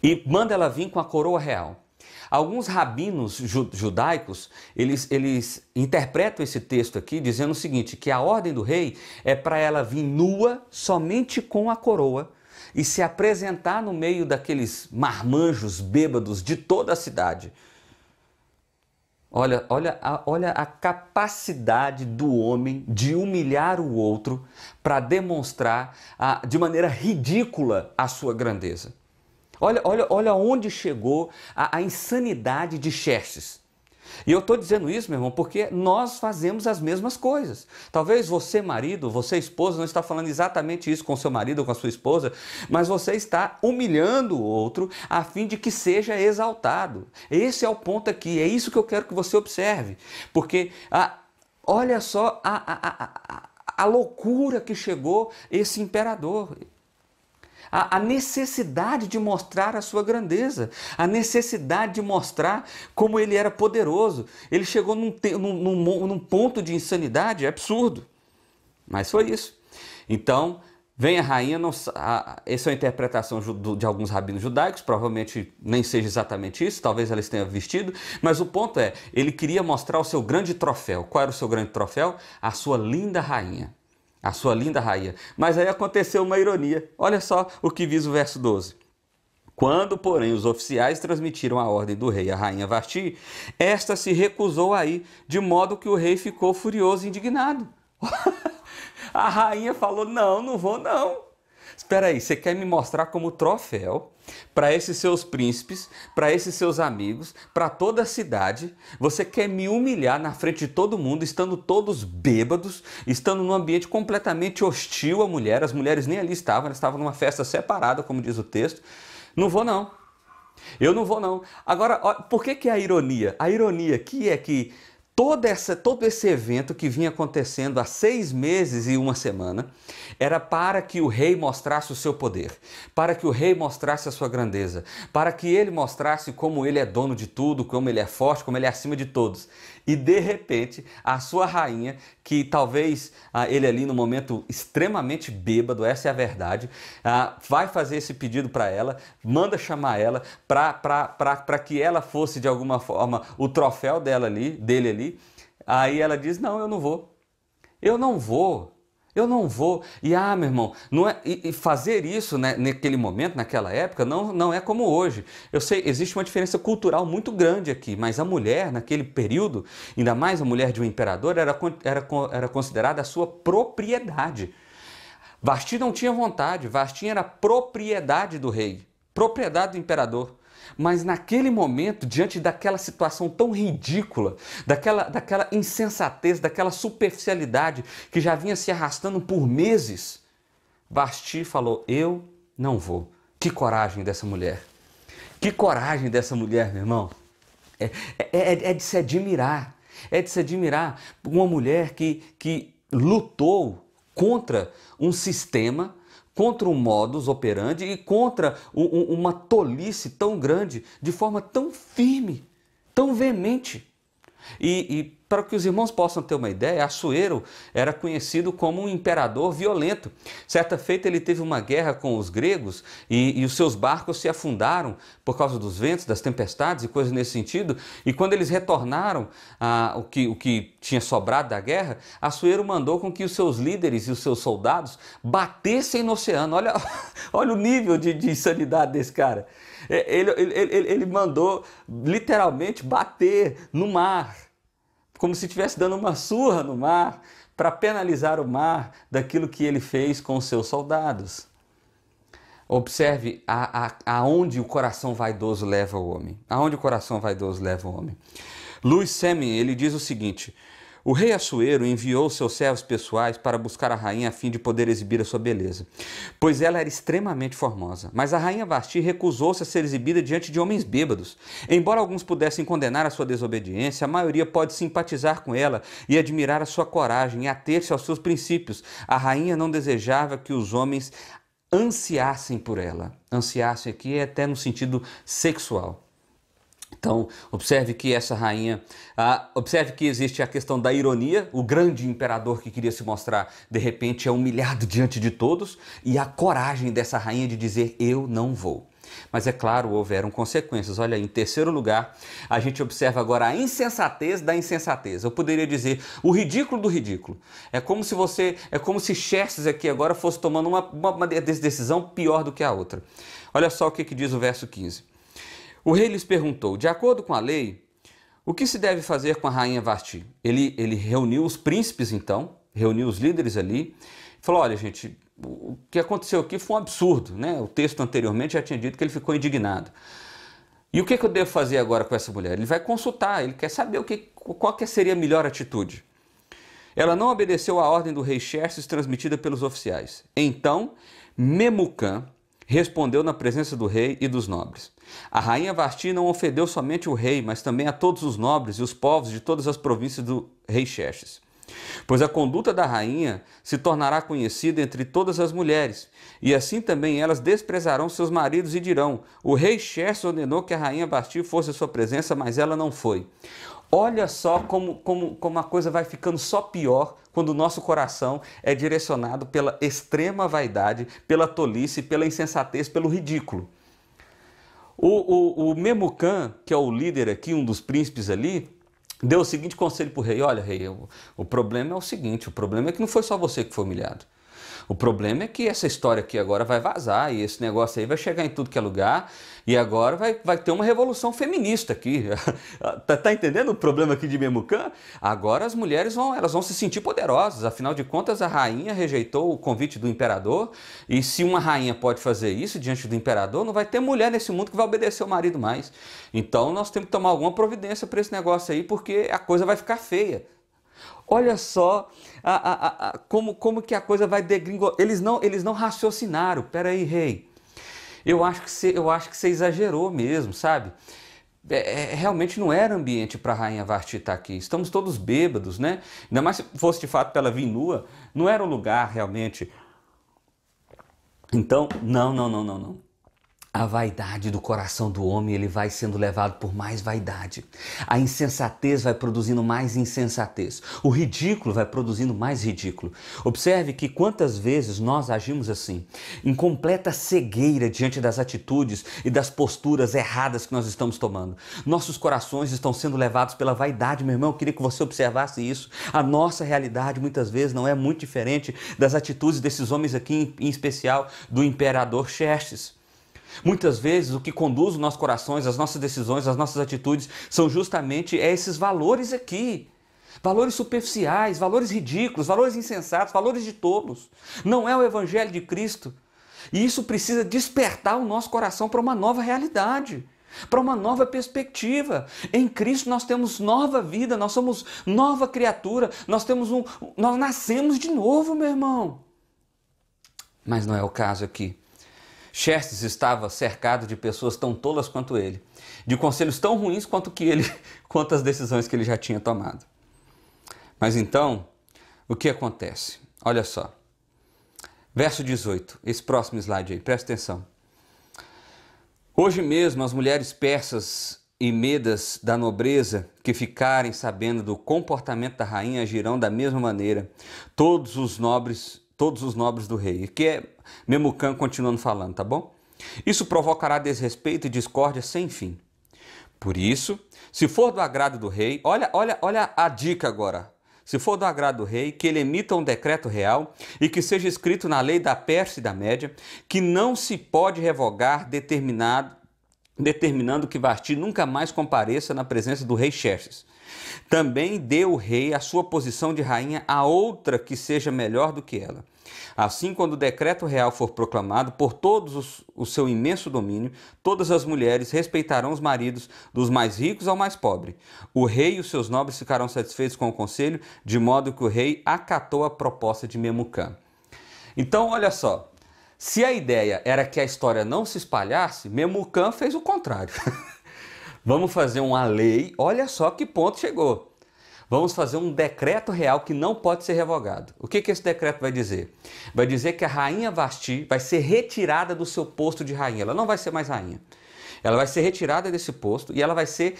E manda ela vir com a coroa real. Alguns rabinos judaicos, eles interpretam esse texto aqui dizendo o seguinte, que a ordem do rei é para ela vir nua somente com a coroa e se apresentar no meio daqueles marmanjos bêbados de toda a cidade. Olha a capacidade do homem de humilhar o outro para demonstrar de maneira ridícula a sua grandeza. Olha onde chegou a insanidade de Xerxes. E eu estou dizendo isso, meu irmão, porque nós fazemos as mesmas coisas. Talvez você, marido, você, esposa, não está falando exatamente isso com seu marido ou com a sua esposa, mas você está humilhando o outro a fim de que seja exaltado. Esse é o ponto aqui, é isso que eu quero que você observe. Porque olha só a loucura que chegou esse imperador. A necessidade de mostrar a sua grandeza, a necessidade de mostrar como ele era poderoso. Ele chegou num ponto de insanidade absurdo. Mas foi isso. Então, vem a rainha, essa é a interpretação de alguns rabinos judaicos, provavelmente nem seja exatamente isso, talvez ela tenha vestido, mas o ponto é, ele queria mostrar o seu grande troféu. Qual era o seu grande troféu? A sua linda rainha. A sua linda rainha. Mas aí aconteceu uma ironia. Olha só o que diz o verso 12. Quando, porém, os oficiais transmitiram a ordem do rei à rainha Vasti, esta se recusou a ir, de modo que o rei ficou furioso e indignado. A rainha falou, não vou não. Espera aí, você quer me mostrar como troféu para esses seus príncipes, para esses seus amigos, para toda a cidade? Você quer me humilhar na frente de todo mundo, estando todos bêbados, estando num ambiente completamente hostil à mulher? As mulheres nem ali estavam, elas estavam numa festa separada, como diz o texto. Não vou não. Eu não vou não. Agora, por que é a ironia? A ironia aqui é que todo esse evento que vinha acontecendo há 6 meses e 1 semana era para que o rei mostrasse o seu poder, para que o rei mostrasse a sua grandeza, para que ele mostrasse como ele é dono de tudo, como ele é forte, como ele é acima de todos. E de repente, a sua rainha, que talvez ele ali no momento extremamente bêbado, essa é a verdade, vai fazer esse pedido para ela, manda chamar ela para que ela fosse de alguma forma o troféu dele ali. Aí ela diz, não, eu não vou. Eu não vou. E meu irmão, não é, e fazer isso, né, naquele momento, naquela época, não é como hoje. Eu sei, existe uma diferença cultural muito grande aqui, mas a mulher, naquele período, ainda mais a mulher de um imperador, era considerada a sua propriedade. Vasti não tinha vontade, Vasti era propriedade do rei, propriedade do imperador. Mas naquele momento, diante daquela situação tão ridícula, daquela insensatez, daquela superficialidade que já vinha se arrastando por meses, Vasti falou, eu não vou. Que coragem dessa mulher. Que coragem dessa mulher, meu irmão. É de se admirar. É de se admirar uma mulher que lutou contra um sistema, contra um modus operandi e contra uma tolice tão grande, de forma tão firme, tão veemente. E para que os irmãos possam ter uma ideia, Assuero era conhecido como um imperador violento. Certa feita ele teve uma guerra com os gregos e os seus barcos se afundaram por causa dos ventos, das tempestades e coisas nesse sentido. E quando eles retornaram o que tinha sobrado da guerra, Assuero mandou com que os seus líderes e os seus soldados batessem no oceano. Olha o nível de insanidade desse cara. Ele mandou literalmente bater no mar, como se estivesse dando uma surra no mar, para penalizar o mar daquilo que ele fez com os seus soldados. Observe aonde o coração vaidoso leva o homem. Aonde o coração vaidoso leva o homem. Louis Semin, ele diz o seguinte: o rei Assuero enviou seus servos pessoais para buscar a rainha a fim de poder exibir a sua beleza, pois ela era extremamente formosa. Mas a rainha Vasti recusou-se a ser exibida diante de homens bêbados. Embora alguns pudessem condenar a sua desobediência, a maioria pode simpatizar com ela e admirar a sua coragem e ater-se aos seus princípios. A rainha não desejava que os homens ansiassem por ela. Ansiassem aqui é até no sentido sexual. Então, observe que essa rainha, observe que existe a questão da ironia, o grande imperador que queria se mostrar, de repente é humilhado diante de todos, e a coragem dessa rainha de dizer, eu não vou. Mas é claro, houveram consequências. Olha aí, em terceiro lugar, a gente observa agora a insensatez da insensatez. Eu poderia dizer o ridículo do ridículo. É como se Xerxes aqui agora fosse tomando uma decisão pior do que a outra. Olha só o que diz o verso 15. O rei lhes perguntou, de acordo com a lei, o que se deve fazer com a rainha Vasti? Ele reuniu os príncipes então, reuniu os líderes ali, falou, olha gente, o que aconteceu aqui foi um absurdo, né? O texto anteriormente já tinha dito que ele ficou indignado. E o que eu devo fazer agora com essa mulher? Ele vai consultar, ele quer saber qual que seria a melhor atitude. Ela não obedeceu à ordem do rei Xerxes transmitida pelos oficiais. Então, Memucã respondeu na presença do rei e dos nobres. A rainha Vasti não ofendeu somente o rei, mas também a todos os nobres e os povos de todas as províncias do rei Xerxes. Pois a conduta da rainha se tornará conhecida entre todas as mulheres, e assim também elas desprezarão seus maridos e dirão, o rei Xerxes ordenou que a rainha Vasti fosse à sua presença, mas ela não foi. Olha só como a coisa vai ficando só pior quando o nosso coração é direcionado pela extrema vaidade, pela tolice, pela insensatez, pelo ridículo. O Memucã, que é o líder aqui, um dos príncipes ali, deu o seguinte conselho para o rei, olha rei, o problema é o seguinte, o problema é que não foi só você que foi humilhado. O problema é que essa história aqui agora vai vazar e esse negócio aí vai chegar em tudo que é lugar e agora vai ter uma revolução feminista aqui. Tá entendendo o problema aqui de Memucã? Agora as mulheres vão se sentir poderosas, afinal de contas a rainha rejeitou o convite do imperador e se uma rainha pode fazer isso diante do imperador, não vai ter mulher nesse mundo que vai obedecer o marido mais. Então nós temos que tomar alguma providência para esse negócio aí porque a coisa vai ficar feia. Olha só como que a coisa vai degringolar. Eles não raciocinaram. Peraí, rei. Eu acho que você exagerou mesmo, sabe? Realmente não era ambiente para a rainha Vasti estar aqui. Estamos todos bêbados, né? Ainda mais se fosse de fato para ela vir nua. Não era um lugar realmente. Então, não. A vaidade do coração do homem, ele vai sendo levado por mais vaidade. A insensatez vai produzindo mais insensatez. O ridículo vai produzindo mais ridículo. Observe que quantas vezes nós agimos assim, em completa cegueira diante das atitudes e das posturas erradas que nós estamos tomando. Nossos corações estão sendo levados pela vaidade, meu irmão. Eu queria que você observasse isso. A nossa realidade muitas vezes não é muito diferente das atitudes desses homens aqui, em especial do imperador Xerxes. Muitas vezes o que conduz os nossos corações, as nossas decisões, as nossas atitudes são justamente esses valores aqui. Valores superficiais, valores ridículos, valores insensatos, valores de tolos. Não é o Evangelho de Cristo. E isso precisa despertar o nosso coração para uma nova realidade, para uma nova perspectiva. Em Cristo nós temos nova vida, nós somos nova criatura, nós nascemos de novo, meu irmão. Mas não é o caso aqui. Xerxes estava cercado de pessoas tão tolas quanto ele, de conselhos tão ruins quanto as decisões que ele já tinha tomado. Mas então, o que acontece? Olha só, Verso 18, esse próximo slide aí, presta atenção. Hoje mesmo as mulheres persas e medas da nobreza que ficarem sabendo do comportamento da rainha agirão da mesma maneira, todos os nobres do rei. Que é Memucã continuando falando, tá bom? Isso provocará desrespeito e discórdia sem fim. Por isso, se for do agrado do rei, olha a dica agora. Se for do agrado do rei, que ele emita um decreto real e que seja escrito na lei da Pérsia e da Média, que não se pode revogar determinando que Vasti nunca mais compareça na presença do rei Xerxes. Também dê o rei a sua posição de rainha a outra que seja melhor do que ela. Assim, quando o decreto real for proclamado por todos o seu imenso domínio, todas as mulheres respeitarão os maridos, dos mais ricos ao mais pobre. O rei e os seus nobres ficarão satisfeitos com o conselho, de modo que o rei acatou a proposta de Memucã. Então, olha só, se a ideia era que a história não se espalhasse, Memucã fez o contrário. Vamos fazer uma lei, olha só que ponto chegou. Vamos fazer um decreto real que não pode ser revogado. O que esse decreto vai dizer? Vai dizer que a rainha Vasti vai ser retirada do seu posto de rainha. Ela não vai ser mais rainha. Ela vai ser retirada desse posto e ela vai ser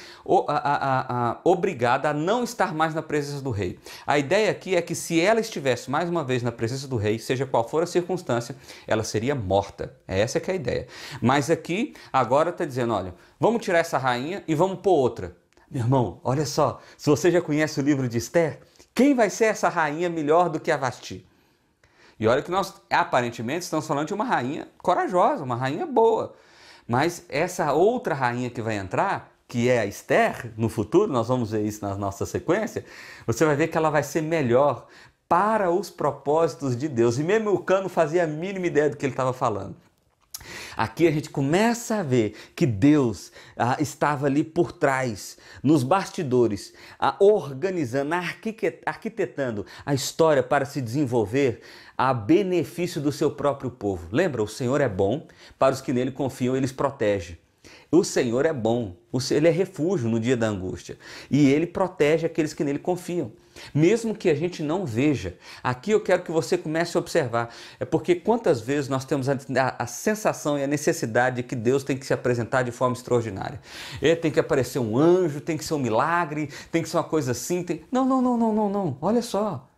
obrigada a não estar mais na presença do rei. A ideia aqui é que se ela estivesse mais uma vez na presença do rei, seja qual for a circunstância, ela seria morta. Essa que é a ideia. Mas aqui, agora está dizendo, olha, vamos tirar essa rainha e vamos pôr outra. Meu irmão, olha só, se você já conhece o livro de Esther, quem vai ser essa rainha melhor do que a Vasti? E olha que nós aparentemente estamos falando de uma rainha corajosa, uma rainha boa. Mas essa outra rainha que vai entrar, que é a Esther, no futuro, nós vamos ver isso na nossa sequência, você vai ver que ela vai ser melhor para os propósitos de Deus. E Memucã não fazia a mínima ideia do que ele estava falando. Aqui a gente começa a ver que Deus estava ali por trás, nos bastidores, organizando, arquitetando a história para se desenvolver a benefício do seu próprio povo. Lembra? O Senhor é bom, para os que nele confiam, ele os protege. O Senhor é bom, ele é refúgio no dia da angústia e ele protege aqueles que nele confiam. Mesmo que a gente não veja, aqui eu quero que você comece a observar, é porque quantas vezes nós temos a sensação e a necessidade de que Deus tem que se apresentar de forma extraordinária. Ele tem que aparecer um anjo, tem que ser um milagre, tem que ser uma coisa assim. Não, olha só.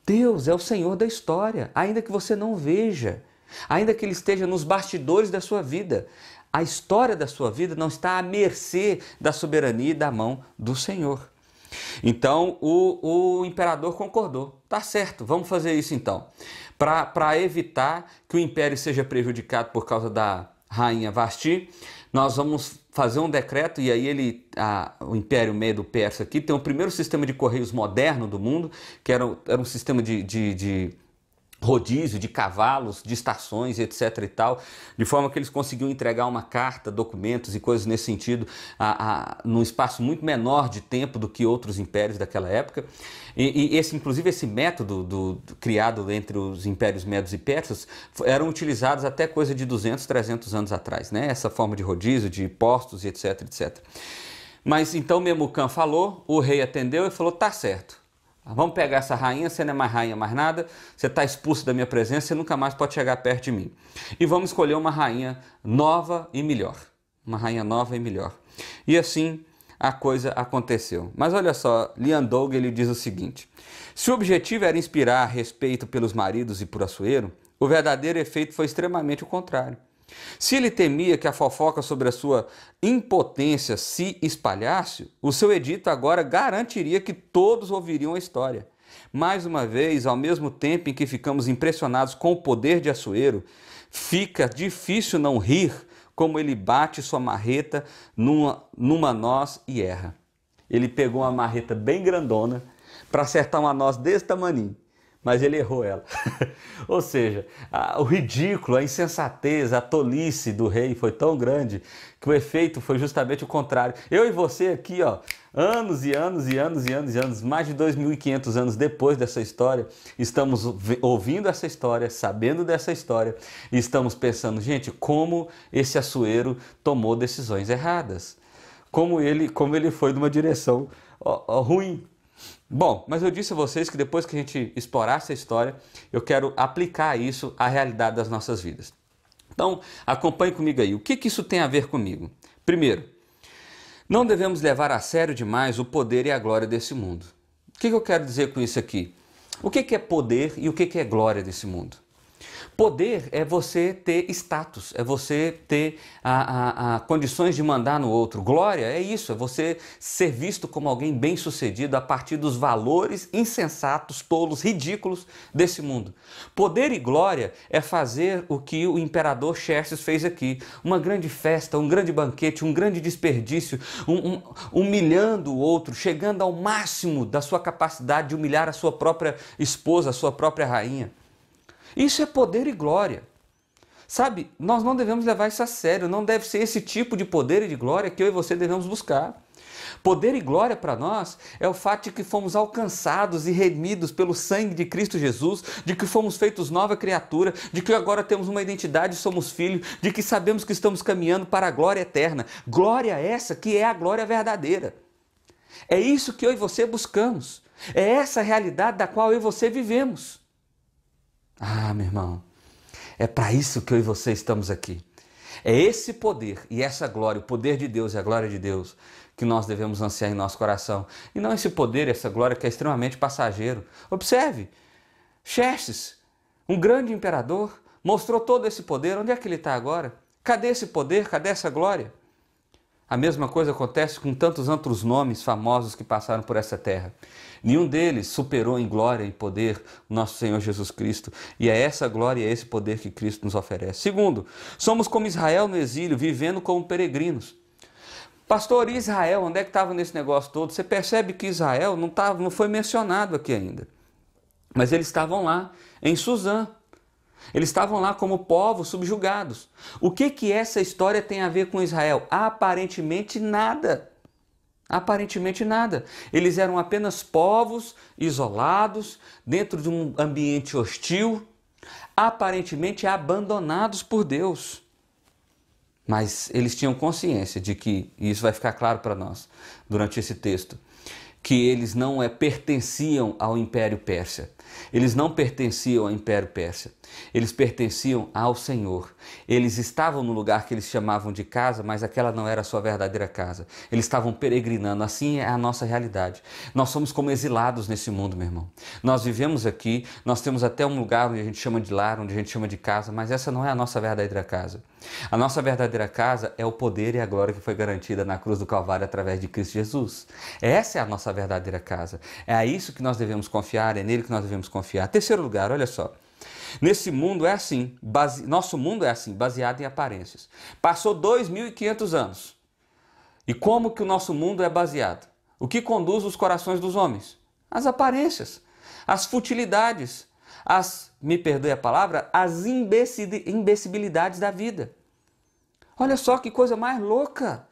Deus é o Senhor da história, ainda que você não veja, ainda que Ele esteja nos bastidores da sua vida. A história da sua vida não está à mercê da soberania e da mão do Senhor. Então o imperador concordou. Tá certo, vamos fazer isso então. Para evitar que o império seja prejudicado por causa da rainha Vasti, nós vamos fazer um decreto, e aí o Império Medo-Persa aqui tem o primeiro sistema de correios moderno do mundo, que era um sistema de rodízio de cavalos, de estações, etc. e tal, de forma que eles conseguiam entregar uma carta, documentos e coisas nesse sentido num espaço muito menor de tempo do que outros impérios daquela época. E inclusive esse método criado entre os impérios medos e persas eram utilizados até coisa de 200, 300 anos atrás, né? Essa forma de rodízio, de postos e etc, etc. Mas então Memucã falou, o rei atendeu e falou, tá certo. Vamos pegar essa rainha, você não é mais rainha, mais nada, você está expulso da minha presença, você nunca mais pode chegar perto de mim. E vamos escolher uma rainha nova e melhor. Uma rainha nova e melhor. E assim a coisa aconteceu. Mas olha só, Lian Doug ele diz o seguinte: se o objetivo era inspirar respeito pelos maridos e por Assuero, o verdadeiro efeito foi extremamente o contrário. Se ele temia que a fofoca sobre a sua impotência se espalhasse, o seu edito agora garantiria que todos ouviriam a história. Mais uma vez, ao mesmo tempo em que ficamos impressionados com o poder de Assuero, fica difícil não rir como ele bate sua marreta numa noz e erra. Ele pegou uma marreta bem grandona para acertar uma noz desse tamaninho, mas ele errou ela. Ou seja, o ridículo, a insensatez, a tolice do rei foi tão grande que o efeito foi justamente o contrário. Eu e você aqui, ó, anos e anos e anos e anos e anos, mais de 2.500 anos depois dessa história, estamos ouvindo essa história, sabendo dessa história e estamos pensando, gente, como esse Assuero tomou decisões erradas. Como ele foi numa direção ruim. Bom, mas eu disse a vocês que depois que a gente explorar essa história, eu quero aplicar isso à realidade das nossas vidas. Então, acompanhe comigo aí. O que isso tem a ver comigo? Primeiro, não devemos levar a sério demais o poder e a glória desse mundo. O que eu quero dizer com isso aqui? O que é poder e o que é glória desse mundo? Poder é você ter status, é você ter condições de mandar no outro. Glória é isso, é você ser visto como alguém bem-sucedido a partir dos valores insensatos, tolos, ridículos desse mundo. Poder e glória é fazer o que o imperador Xerxes fez aqui. Uma grande festa, um grande banquete, um grande desperdício, humilhando o outro, chegando ao máximo da sua capacidade de humilhar a sua própria esposa, a sua própria rainha. Isso é poder e glória. Sabe, nós não devemos levar isso a sério, não deve ser esse tipo de poder e de glória que eu e você devemos buscar. Poder e glória para nós é o fato de que fomos alcançados e remidos pelo sangue de Cristo Jesus, de que fomos feitos nova criatura, de que agora temos uma identidade e somos filhos, de que sabemos que estamos caminhando para a glória eterna. Glória essa que é a glória verdadeira. É isso que eu e você buscamos. É essa a realidade da qual eu e você vivemos. Ah, meu irmão, é para isso que eu e você estamos aqui. É esse poder e essa glória, o poder de Deus e a glória de Deus, que nós devemos ansiar em nosso coração. E não esse poder e essa glória que é extremamente passageiro. Observe, Xerxes, um grande imperador, mostrou todo esse poder. Onde é que ele está agora? Cadê esse poder? Cadê essa glória? A mesma coisa acontece com tantos outros nomes famosos que passaram por essa terra. Nenhum deles superou em glória e poder o nosso Senhor Jesus Cristo. E é essa glória e é esse poder que Cristo nos oferece. Segundo, somos como Israel no exílio, vivendo como peregrinos. Pastor, Israel, onde é que estava nesse negócio todo? Você percebe que Israel não foi mencionado aqui ainda. Mas eles estavam lá, em Suzã. Eles estavam lá como povos subjugados. O que essa história tem a ver com Israel? Aparentemente nada. Aparentemente nada. Eles eram apenas povos isolados, dentro de um ambiente hostil, aparentemente abandonados por Deus. Mas eles tinham consciência de que, e isso vai ficar claro para nós durante esse texto, que eles não pertenciam ao Império Persa. Eles não pertenciam ao Império Persa. Eles pertenciam ao Senhor. Eles estavam no lugar que eles chamavam de casa, mas aquela não era a sua verdadeira casa. Eles estavam peregrinando. Assim é a nossa realidade. Nós somos como exilados nesse mundo, meu irmão. Nós vivemos aqui, nós temos até um lugar onde a gente chama de lar, onde a gente chama de casa, mas essa não é a nossa verdadeira casa. A nossa verdadeira casa é o poder e a glória que foi garantida na cruz do Calvário através de Cristo Jesus. Essa é a nossa verdadeira casa. É a isso que nós devemos confiar, é nele que nós devemos confiar. Terceiro lugar, olha só. Nesse mundo é assim, nosso mundo é assim, baseado em aparências. Passou 2.500 anos. E como que o nosso mundo é baseado? O que conduz os corações dos homens? As aparências, as futilidades, me perdoe a palavra, as imbecilidades da vida. Olha só que coisa mais louca.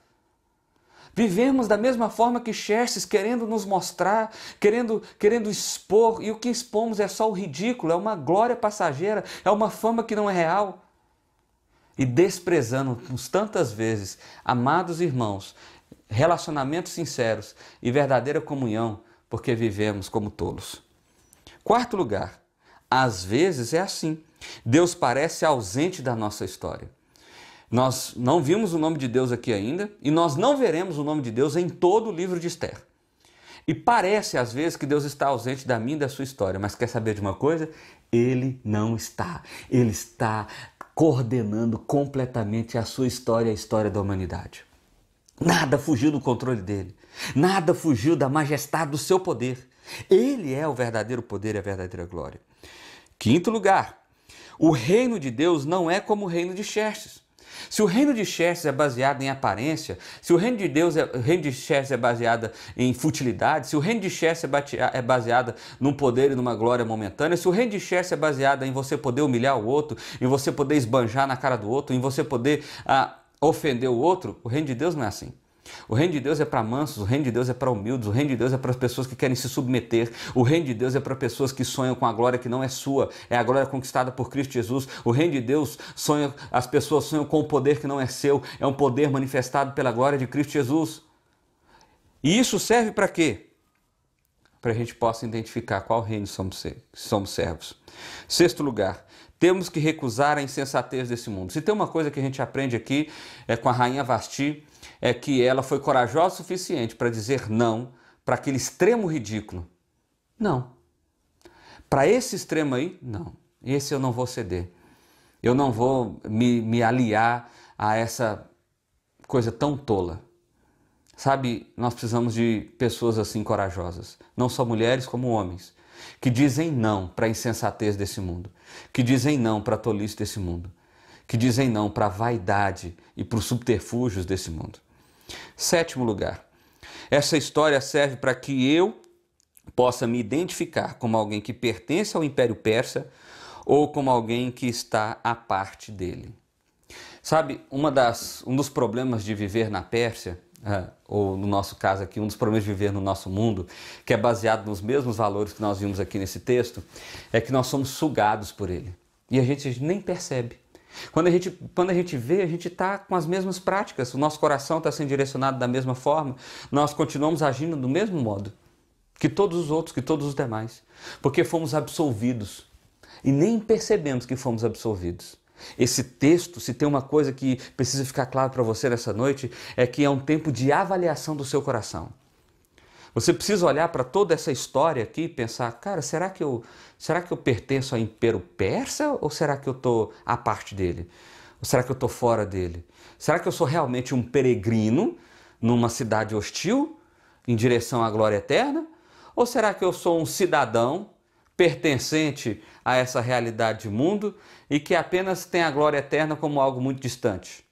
Vivemos da mesma forma que Xerxes, querendo nos mostrar, querendo expor, e o que expomos é só o ridículo, é uma glória passageira, é uma fama que não é real. E desprezando-nos tantas vezes, amados irmãos, relacionamentos sinceros e verdadeira comunhão, porque vivemos como tolos. Quarto lugar, às vezes é assim, Deus parece ausente da nossa história. Nós não vimos o nome de Deus aqui ainda e nós não veremos o nome de Deus em todo o livro de Esther. E parece às vezes que Deus está ausente da minha e da sua história, mas quer saber de uma coisa? Ele não está. Ele está coordenando completamente a sua história e a história da humanidade. Nada fugiu do controle dele. Nada fugiu da majestade do seu poder. Ele é o verdadeiro poder e a verdadeira glória. Quinto lugar, o reino de Deus não é como o reino de Xerxes. Se o reino de Xerxes é baseado em aparência, se o reino de Xerxes é baseado em futilidade, se o reino de Xerxes é baseado num poder e numa glória momentânea, se o reino de Xerxes é baseado em você poder humilhar o outro, em você poder esbanjar na cara do outro, em você poder ofender o outro, o reino de Deus não é assim. O reino de Deus é para mansos, o reino de Deus é para humildes, o reino de Deus é para as pessoas que querem se submeter, o reino de Deus é para pessoas que sonham com a glória que não é sua, é a glória conquistada por Cristo Jesus. O reino de Deus as pessoas sonham com o poder que não é seu, é um poder manifestado pela glória de Cristo Jesus. E isso serve para quê? para a gente possa identificar qual reino somos servos. Sexto lugar, temos que recusar a insensatez desse mundo. Se tem uma coisa que a gente aprende aqui com a rainha Vasti, é que ela foi corajosa o suficiente para dizer não para aquele extremo ridículo. Não. Para esse extremo aí, não. Esse eu não vou ceder. Eu não vou me aliar a essa coisa tão tola. Sabe, nós precisamos de pessoas assim corajosas, não só mulheres como homens, que dizem não para a insensatez desse mundo, que dizem não para a tolice desse mundo, que dizem não para a vaidade e para os subterfúgios desse mundo. Sétimo lugar, essa história serve para que eu possa me identificar como alguém que pertence ao Império Persa ou como alguém que está à parte dele. Sabe, um dos problemas de viver na Pérsia, ou no nosso caso aqui, um dos problemas de viver no nosso mundo, que é baseado nos mesmos valores que nós vimos aqui nesse texto, é que nós somos sugados por ele. E a gente nem percebe. Quando a gente vê, a gente está com as mesmas práticas, o nosso coração está sendo direcionado da mesma forma, nós continuamos agindo do mesmo modo que todos os outros, que todos os demais, porque fomos absolvidos e nem percebemos que fomos absolvidos. Esse texto, se tem uma coisa que precisa ficar claro para você nessa noite, é que é um tempo de avaliação do seu coração. Você precisa olhar para toda essa história aqui e pensar, cara, será que eu pertenço ao Império Persa ou será que eu estou à parte dele? Ou será que eu estou fora dele? Será que eu sou realmente um peregrino numa cidade hostil em direção à glória eterna? Ou será que eu sou um cidadão pertencente a essa realidade de mundo e que apenas tem a glória eterna como algo muito distante?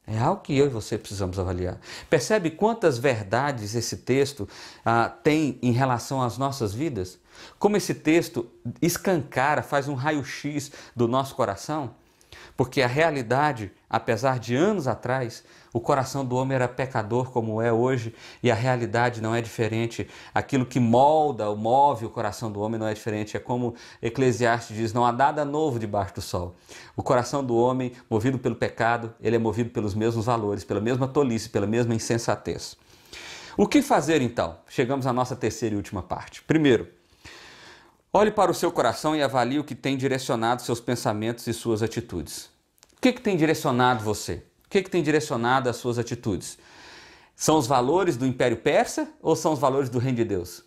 É algo que eu e você precisamos avaliar. Percebe quantas verdades esse texto tem em relação às nossas vidas? Como esse texto escancara, faz um raio-x do nosso coração? Porque a realidade, apesar de anos atrás, o coração do homem era pecador como é hoje e a realidade não é diferente. Aquilo que move o coração do homem não é diferente. É como Eclesiastes diz, não há nada novo debaixo do sol. O coração do homem, movido pelo pecado, ele é movido pelos mesmos valores, pela mesma tolice, pela mesma insensatez. O que fazer então? Chegamos à nossa terceira e última parte. Primeiro, olhe para o seu coração e avalie o que tem direcionado seus pensamentos e suas atitudes. O que tem direcionado você? O que tem direcionado as suas atitudes? São os valores do Império Persa ou são os valores do Reino de Deus?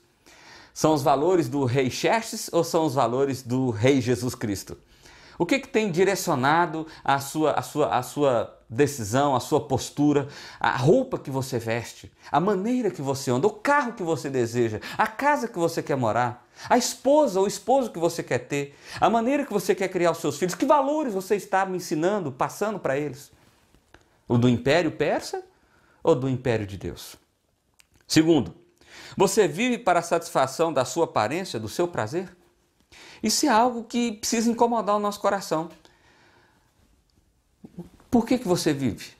São os valores do rei Xerxes ou são os valores do rei Jesus Cristo? O que tem direcionado a sua decisão, a sua postura, a roupa que você veste, a maneira que você anda, o carro que você deseja, a casa que você quer morar, a esposa ou o esposo que você quer ter, a maneira que você quer criar os seus filhos, que valores você está me ensinando, passando para eles? O do Império Persa ou do Império de Deus? Segundo, você vive para a satisfação da sua aparência, do seu prazer? Isso é algo que precisa incomodar o nosso coração. Por que você vive?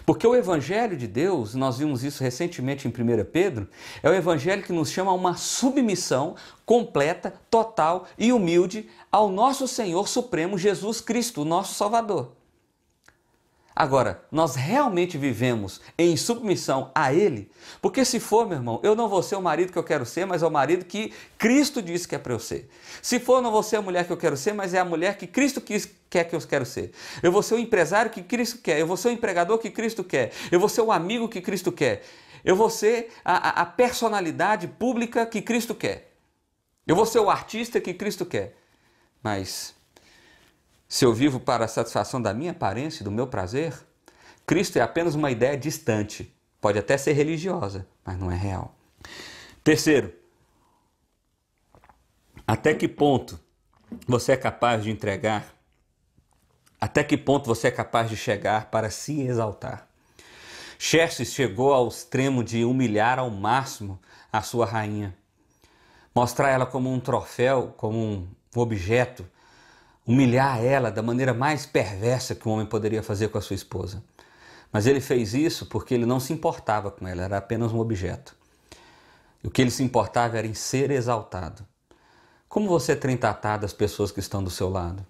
Porque o Evangelho de Deus, nós vimos isso recentemente em 1 Pedro, é o Evangelho que nos chama a uma submissão completa, total e humilde ao nosso Senhor Supremo Jesus Cristo, o nosso Salvador. Agora, nós realmente vivemos em submissão a Ele? Porque se for, meu irmão, eu não vou ser o marido que eu quero ser, mas é o marido que Cristo disse que é para eu ser. Se for, eu não vou ser a mulher que eu quero ser, mas é a mulher que Cristo quer que eu quero ser. Eu vou ser o empresário que Cristo quer, eu vou ser o empregador que Cristo quer, eu vou ser o amigo que Cristo quer, eu vou ser a personalidade pública que Cristo quer, eu vou ser o artista que Cristo quer. Mas se eu vivo para a satisfação da minha aparência e do meu prazer, Cristo é apenas uma ideia distante. Pode até ser religiosa, mas não é real. Terceiro, até que ponto você é capaz de entregar? Até que ponto você é capaz de chegar para se exaltar? Xerxes chegou ao extremo de humilhar ao máximo a sua rainha. Mostrar ela como um troféu, como um objeto. Humilhar ela da maneira mais perversa que um homem poderia fazer com a sua esposa. Mas ele fez isso porque ele não se importava com ela, era apenas um objeto. E o que ele se importava era em ser exaltado. Como você tem tratado as pessoas que estão do seu lado?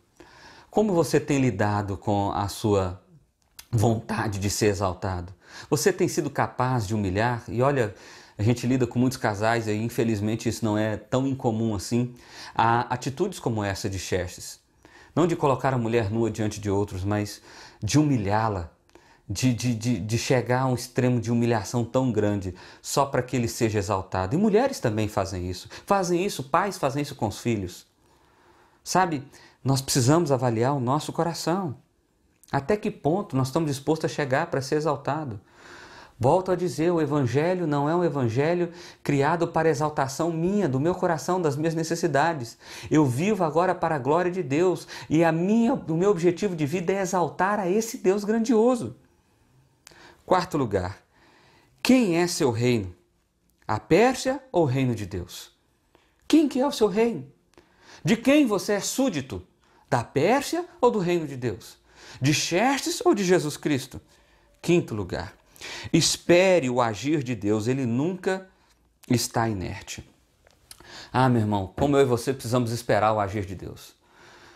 Como você tem lidado com a sua vontade de ser exaltado? Você tem sido capaz de humilhar? E olha, A gente lida com muitos casais e infelizmente isso não é tão incomum assim. Há atitudes como essa de Xerxes. Não de colocar a mulher nua diante de outros, mas de humilhá-la, de chegar a um extremo de humilhação tão grande só para que ele seja exaltado. E mulheres também fazem isso. Fazem isso, pais fazem isso com os filhos. Sabe, nós precisamos avaliar o nosso coração. Até que ponto nós estamos dispostos a chegar para ser exaltado? Volto a dizer, o Evangelho não é um Evangelho criado para exaltação minha, do meu coração, das minhas necessidades. Eu vivo agora para a glória de Deus e o meu objetivo de vida é exaltar a esse Deus grandioso. Quarto lugar, quem é seu reino? A Pérsia ou o reino de Deus? Quem que é o seu reino? De quem você é súdito? Da Pérsia ou do reino de Deus? De Xerxes ou de Jesus Cristo? Quinto lugar, espere o agir de Deus, ele nunca está inerte. Ah, meu irmão, como eu e você precisamos esperar o agir de Deus.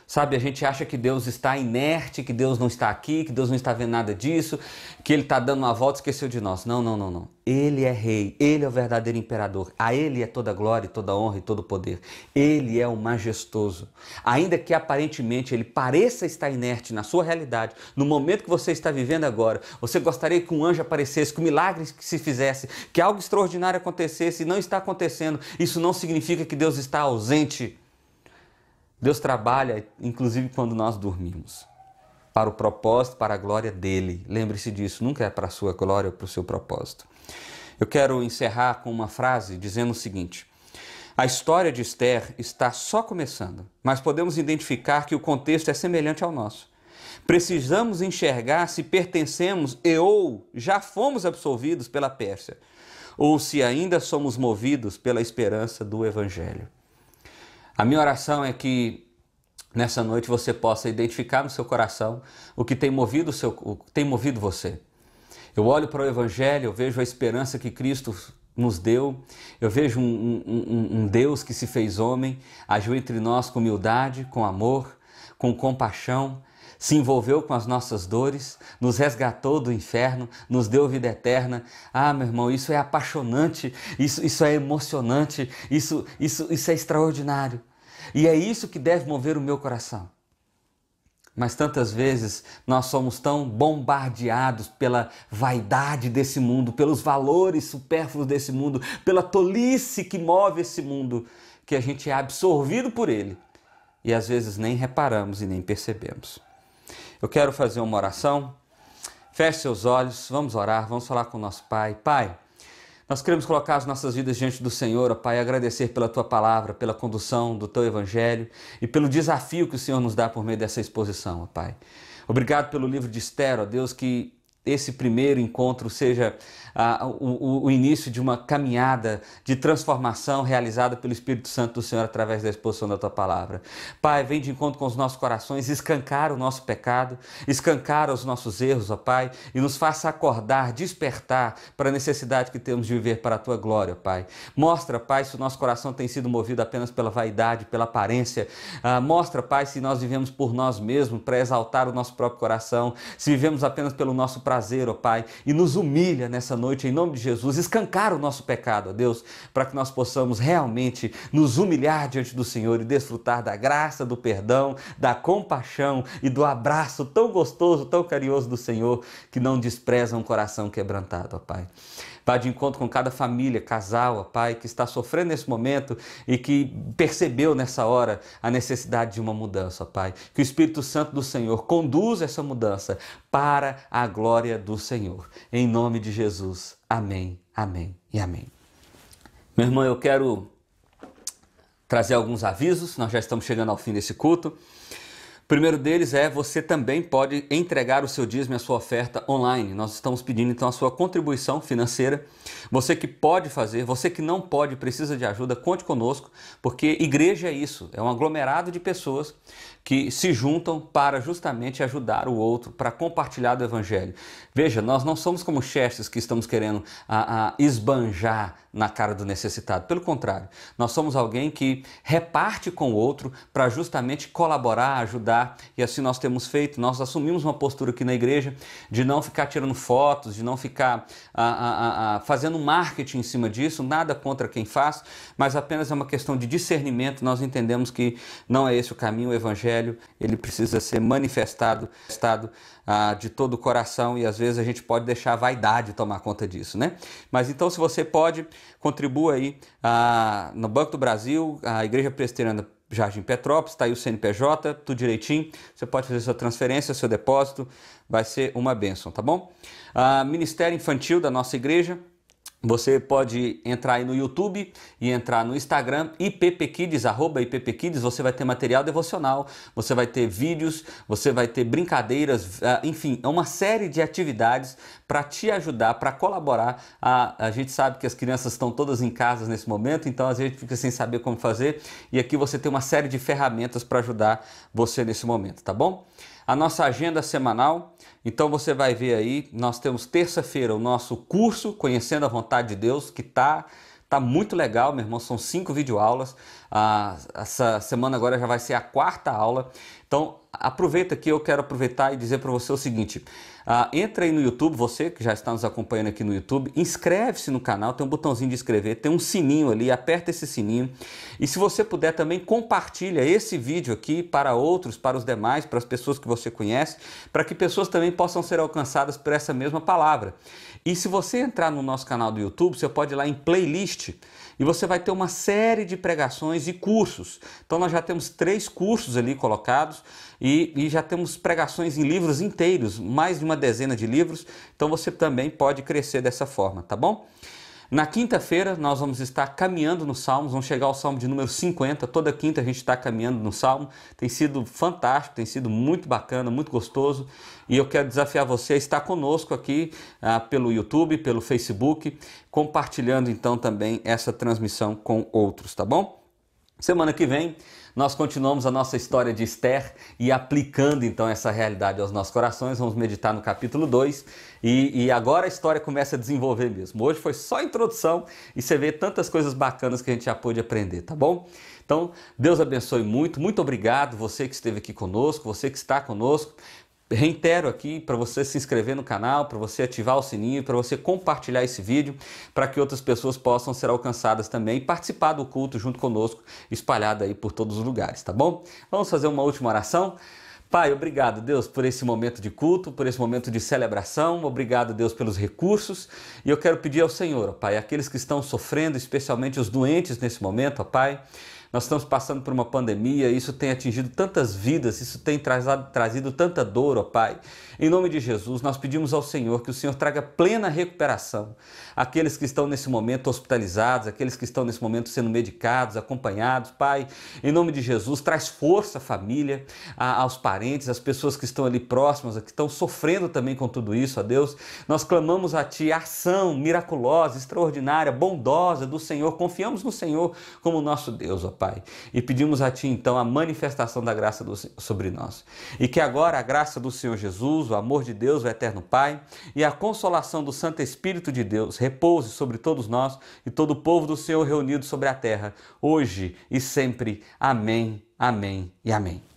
Sabe, a gente acha que Deus está inerte, que Deus não está aqui, que Deus não está vendo nada disso, que Ele está dando uma volta e esqueceu de nós. Não, não, não, não. Ele é rei, Ele é o verdadeiro imperador. A Ele é toda glória, toda honra e todo poder. Ele é o majestoso. Ainda que aparentemente Ele pareça estar inerte na sua realidade, no momento que você está vivendo agora, você gostaria que um anjo aparecesse, que um milagre se fizesse, que algo extraordinário acontecesse e não está acontecendo. Isso não significa que Deus está ausente. Deus trabalha, inclusive, quando nós dormimos, para o propósito, para a glória dEle. Lembre-se disso, nunca é para a sua glória ou para o seu propósito. Eu quero encerrar com uma frase dizendo o seguinte: a história de Esther está só começando, mas podemos identificar que o contexto é semelhante ao nosso. Precisamos enxergar se pertencemos ou já fomos absolvidos pela Pérsia, ou se ainda somos movidos pela esperança do Evangelho. A minha oração é que nessa noite você possa identificar no seu coração o que tem movido você. Eu olho para o Evangelho, eu vejo a esperança que Cristo nos deu, eu vejo um Deus que se fez homem, agiu entre nós com humildade, com amor, com compaixão, se envolveu com as nossas dores, nos resgatou do inferno, nos deu vida eterna. Ah, meu irmão, isso é apaixonante, isso é emocionante, isso é extraordinário. E é isso que deve mover o meu coração. Mas tantas vezes nós somos tão bombardeados pela vaidade desse mundo, pelos valores supérfluos desse mundo, pela tolice que move esse mundo, que a gente é absorvido por ele e às vezes nem reparamos e nem percebemos. Eu quero fazer uma oração. Feche seus olhos, vamos orar, vamos falar com o nosso Pai. Pai, nós queremos colocar as nossas vidas diante do Senhor, ó Pai, agradecer pela Tua palavra, pela condução do Teu Evangelho e pelo desafio que o Senhor nos dá por meio dessa exposição, ó Pai. Obrigado pelo livro de Esther, ó Deus, que esse primeiro encontro seja o início de uma caminhada de transformação realizada pelo Espírito Santo do Senhor através da exposição da Tua palavra. Pai, vem de encontro com os nossos corações, escancara o nosso pecado, escancara os nossos erros, ó Pai, e nos faça acordar, despertar para a necessidade que temos de viver para a Tua glória, ó Pai. Mostra, Pai, se o nosso coração tem sido movido apenas pela vaidade, pela aparência. Mostra, Pai, se nós vivemos por nós mesmos, para exaltar o nosso próprio coração, se vivemos apenas pelo nosso prazer, ó Pai, e nos humilha nessa noite, em nome de Jesus, escancara o nosso pecado, ó Deus, para que nós possamos realmente nos humilhar diante do Senhor e desfrutar da graça, do perdão, da compaixão e do abraço tão gostoso, tão carinhoso do Senhor, que não despreza um coração quebrantado, ó Pai. Vá de encontro com cada família, casal, ó Pai, que está sofrendo nesse momento e que percebeu nessa hora a necessidade de uma mudança, ó Pai. Que o Espírito Santo do Senhor conduza essa mudança para a glória do Senhor. Em nome de Jesus. Amém, amém e amém. Meu irmão, eu quero trazer alguns avisos. Nós já estamos chegando ao fim desse culto. O primeiro deles é: você também pode entregar o seu dízimo e a sua oferta online. Nós estamos pedindo então a sua contribuição financeira. Você que pode fazer, você que não pode, precisa de ajuda, conte conosco, porque igreja é isso, é um aglomerado de pessoas que se juntam para justamente ajudar o outro, para compartilhar do Evangelho. Veja, nós não somos como Xerxes que estamos querendo esbanjar na cara do necessitado. Pelo contrário, nós somos alguém que reparte com o outro para justamente colaborar, ajudar, e assim nós temos feito. Nós assumimos uma postura aqui na igreja de não ficar tirando fotos, de não ficar fazendo marketing em cima disso, nada contra quem faz, mas apenas é uma questão de discernimento. Nós entendemos que não é esse o caminho. O evangelho, ele precisa ser manifestado de todo o coração, e às vezes a gente pode deixar a vaidade tomar conta disso, né? Mas então, se você pode, contribua aí no Banco do Brasil, a Igreja Presbiteriana Jardim Petrópolis, está aí o CNPJ, tudo direitinho, você pode fazer sua transferência, seu depósito, vai ser uma bênção, tá bom? Ministério Infantil da nossa igreja, você pode entrar aí no YouTube e entrar no Instagram, @IppKids, @IppKids, você vai ter material devocional, você vai ter vídeos, você vai ter brincadeiras, enfim, é uma série de atividades para te ajudar, para colaborar. A gente sabe que as crianças estão todas em casa nesse momento, então a gente fica sem saber como fazer, e aqui você tem uma série de ferramentas para ajudar você nesse momento, tá bom? A nossa agenda semanal, então você vai ver aí, nós temos terça-feira o nosso curso Conhecendo a Vontade de Deus, que tá muito legal, meu irmão, são 5 videoaulas, essa semana agora já vai ser a 4ª aula, então aproveita que eu quero aproveitar e dizer para você o seguinte, entra aí no YouTube, você que já está nos acompanhando aqui no YouTube, inscreve-se no canal, tem um botãozinho de inscrever, tem um sininho ali, aperta esse sininho, e se você puder também compartilha esse vídeo aqui para outros, para os demais, para as pessoas que você conhece, para que pessoas também possam ser alcançadas por essa mesma palavra. E se você entrar no nosso canal do YouTube, você pode ir lá em playlist, e você vai ter uma série de pregações e cursos. Então nós já temos 3 cursos ali colocados, e já temos pregações em livros inteiros, mais de uma dezena de livros, então você também pode crescer dessa forma, tá bom? Na quinta-feira nós vamos estar caminhando nos Salmos, vamos chegar ao Salmo de número 50, toda quinta a gente está caminhando no Salmo, tem sido fantástico, tem sido muito bacana, muito gostoso, e eu quero desafiar você a estar conosco aqui pelo YouTube, pelo Facebook, compartilhando então também essa transmissão com outros, tá bom? Semana que vem nós continuamos a nossa história de Esther e aplicando então essa realidade aos nossos corações. Vamos meditar no capítulo 2 e agora a história começa a desenvolver mesmo. Hoje foi só a introdução e você vê tantas coisas bacanas que a gente já pôde aprender, tá bom? Então, Deus abençoe muito, muito obrigado você que esteve aqui conosco, você que está conosco. Reitero aqui para você se inscrever no canal, para você ativar o sininho, para você compartilhar esse vídeo, para que outras pessoas possam ser alcançadas também e participar do culto junto conosco, espalhado aí por todos os lugares, tá bom? Vamos fazer uma última oração. Pai, obrigado, Deus, por esse momento de culto, por esse momento de celebração. Obrigado, Deus, pelos recursos. E eu quero pedir ao Senhor, ó Pai, aqueles que estão sofrendo, especialmente os doentes nesse momento, ó Pai, nós estamos passando por uma pandemia, isso tem atingido tantas vidas, isso tem trazido tanta dor, ó Pai. Em nome de Jesus, nós pedimos ao Senhor que o Senhor traga plena recuperação àqueles que estão nesse momento hospitalizados, aqueles que estão nesse momento sendo medicados, acompanhados. Pai, em nome de Jesus, traz força à família, aos parentes, às pessoas que estão ali próximas, que estão sofrendo também com tudo isso, ó Deus. Nós clamamos a Ti a ação miraculosa, extraordinária, bondosa do Senhor. Confiamos no Senhor como nosso Deus, ó Pai. E pedimos a Ti, então, a manifestação da graça sobre nós. E que agora a graça do Senhor Jesus, o amor de Deus, o eterno Pai, e a consolação do Santo Espírito de Deus repouse sobre todos nós e todo o povo do Senhor reunido sobre a terra, hoje e sempre. Amém, amém e amém.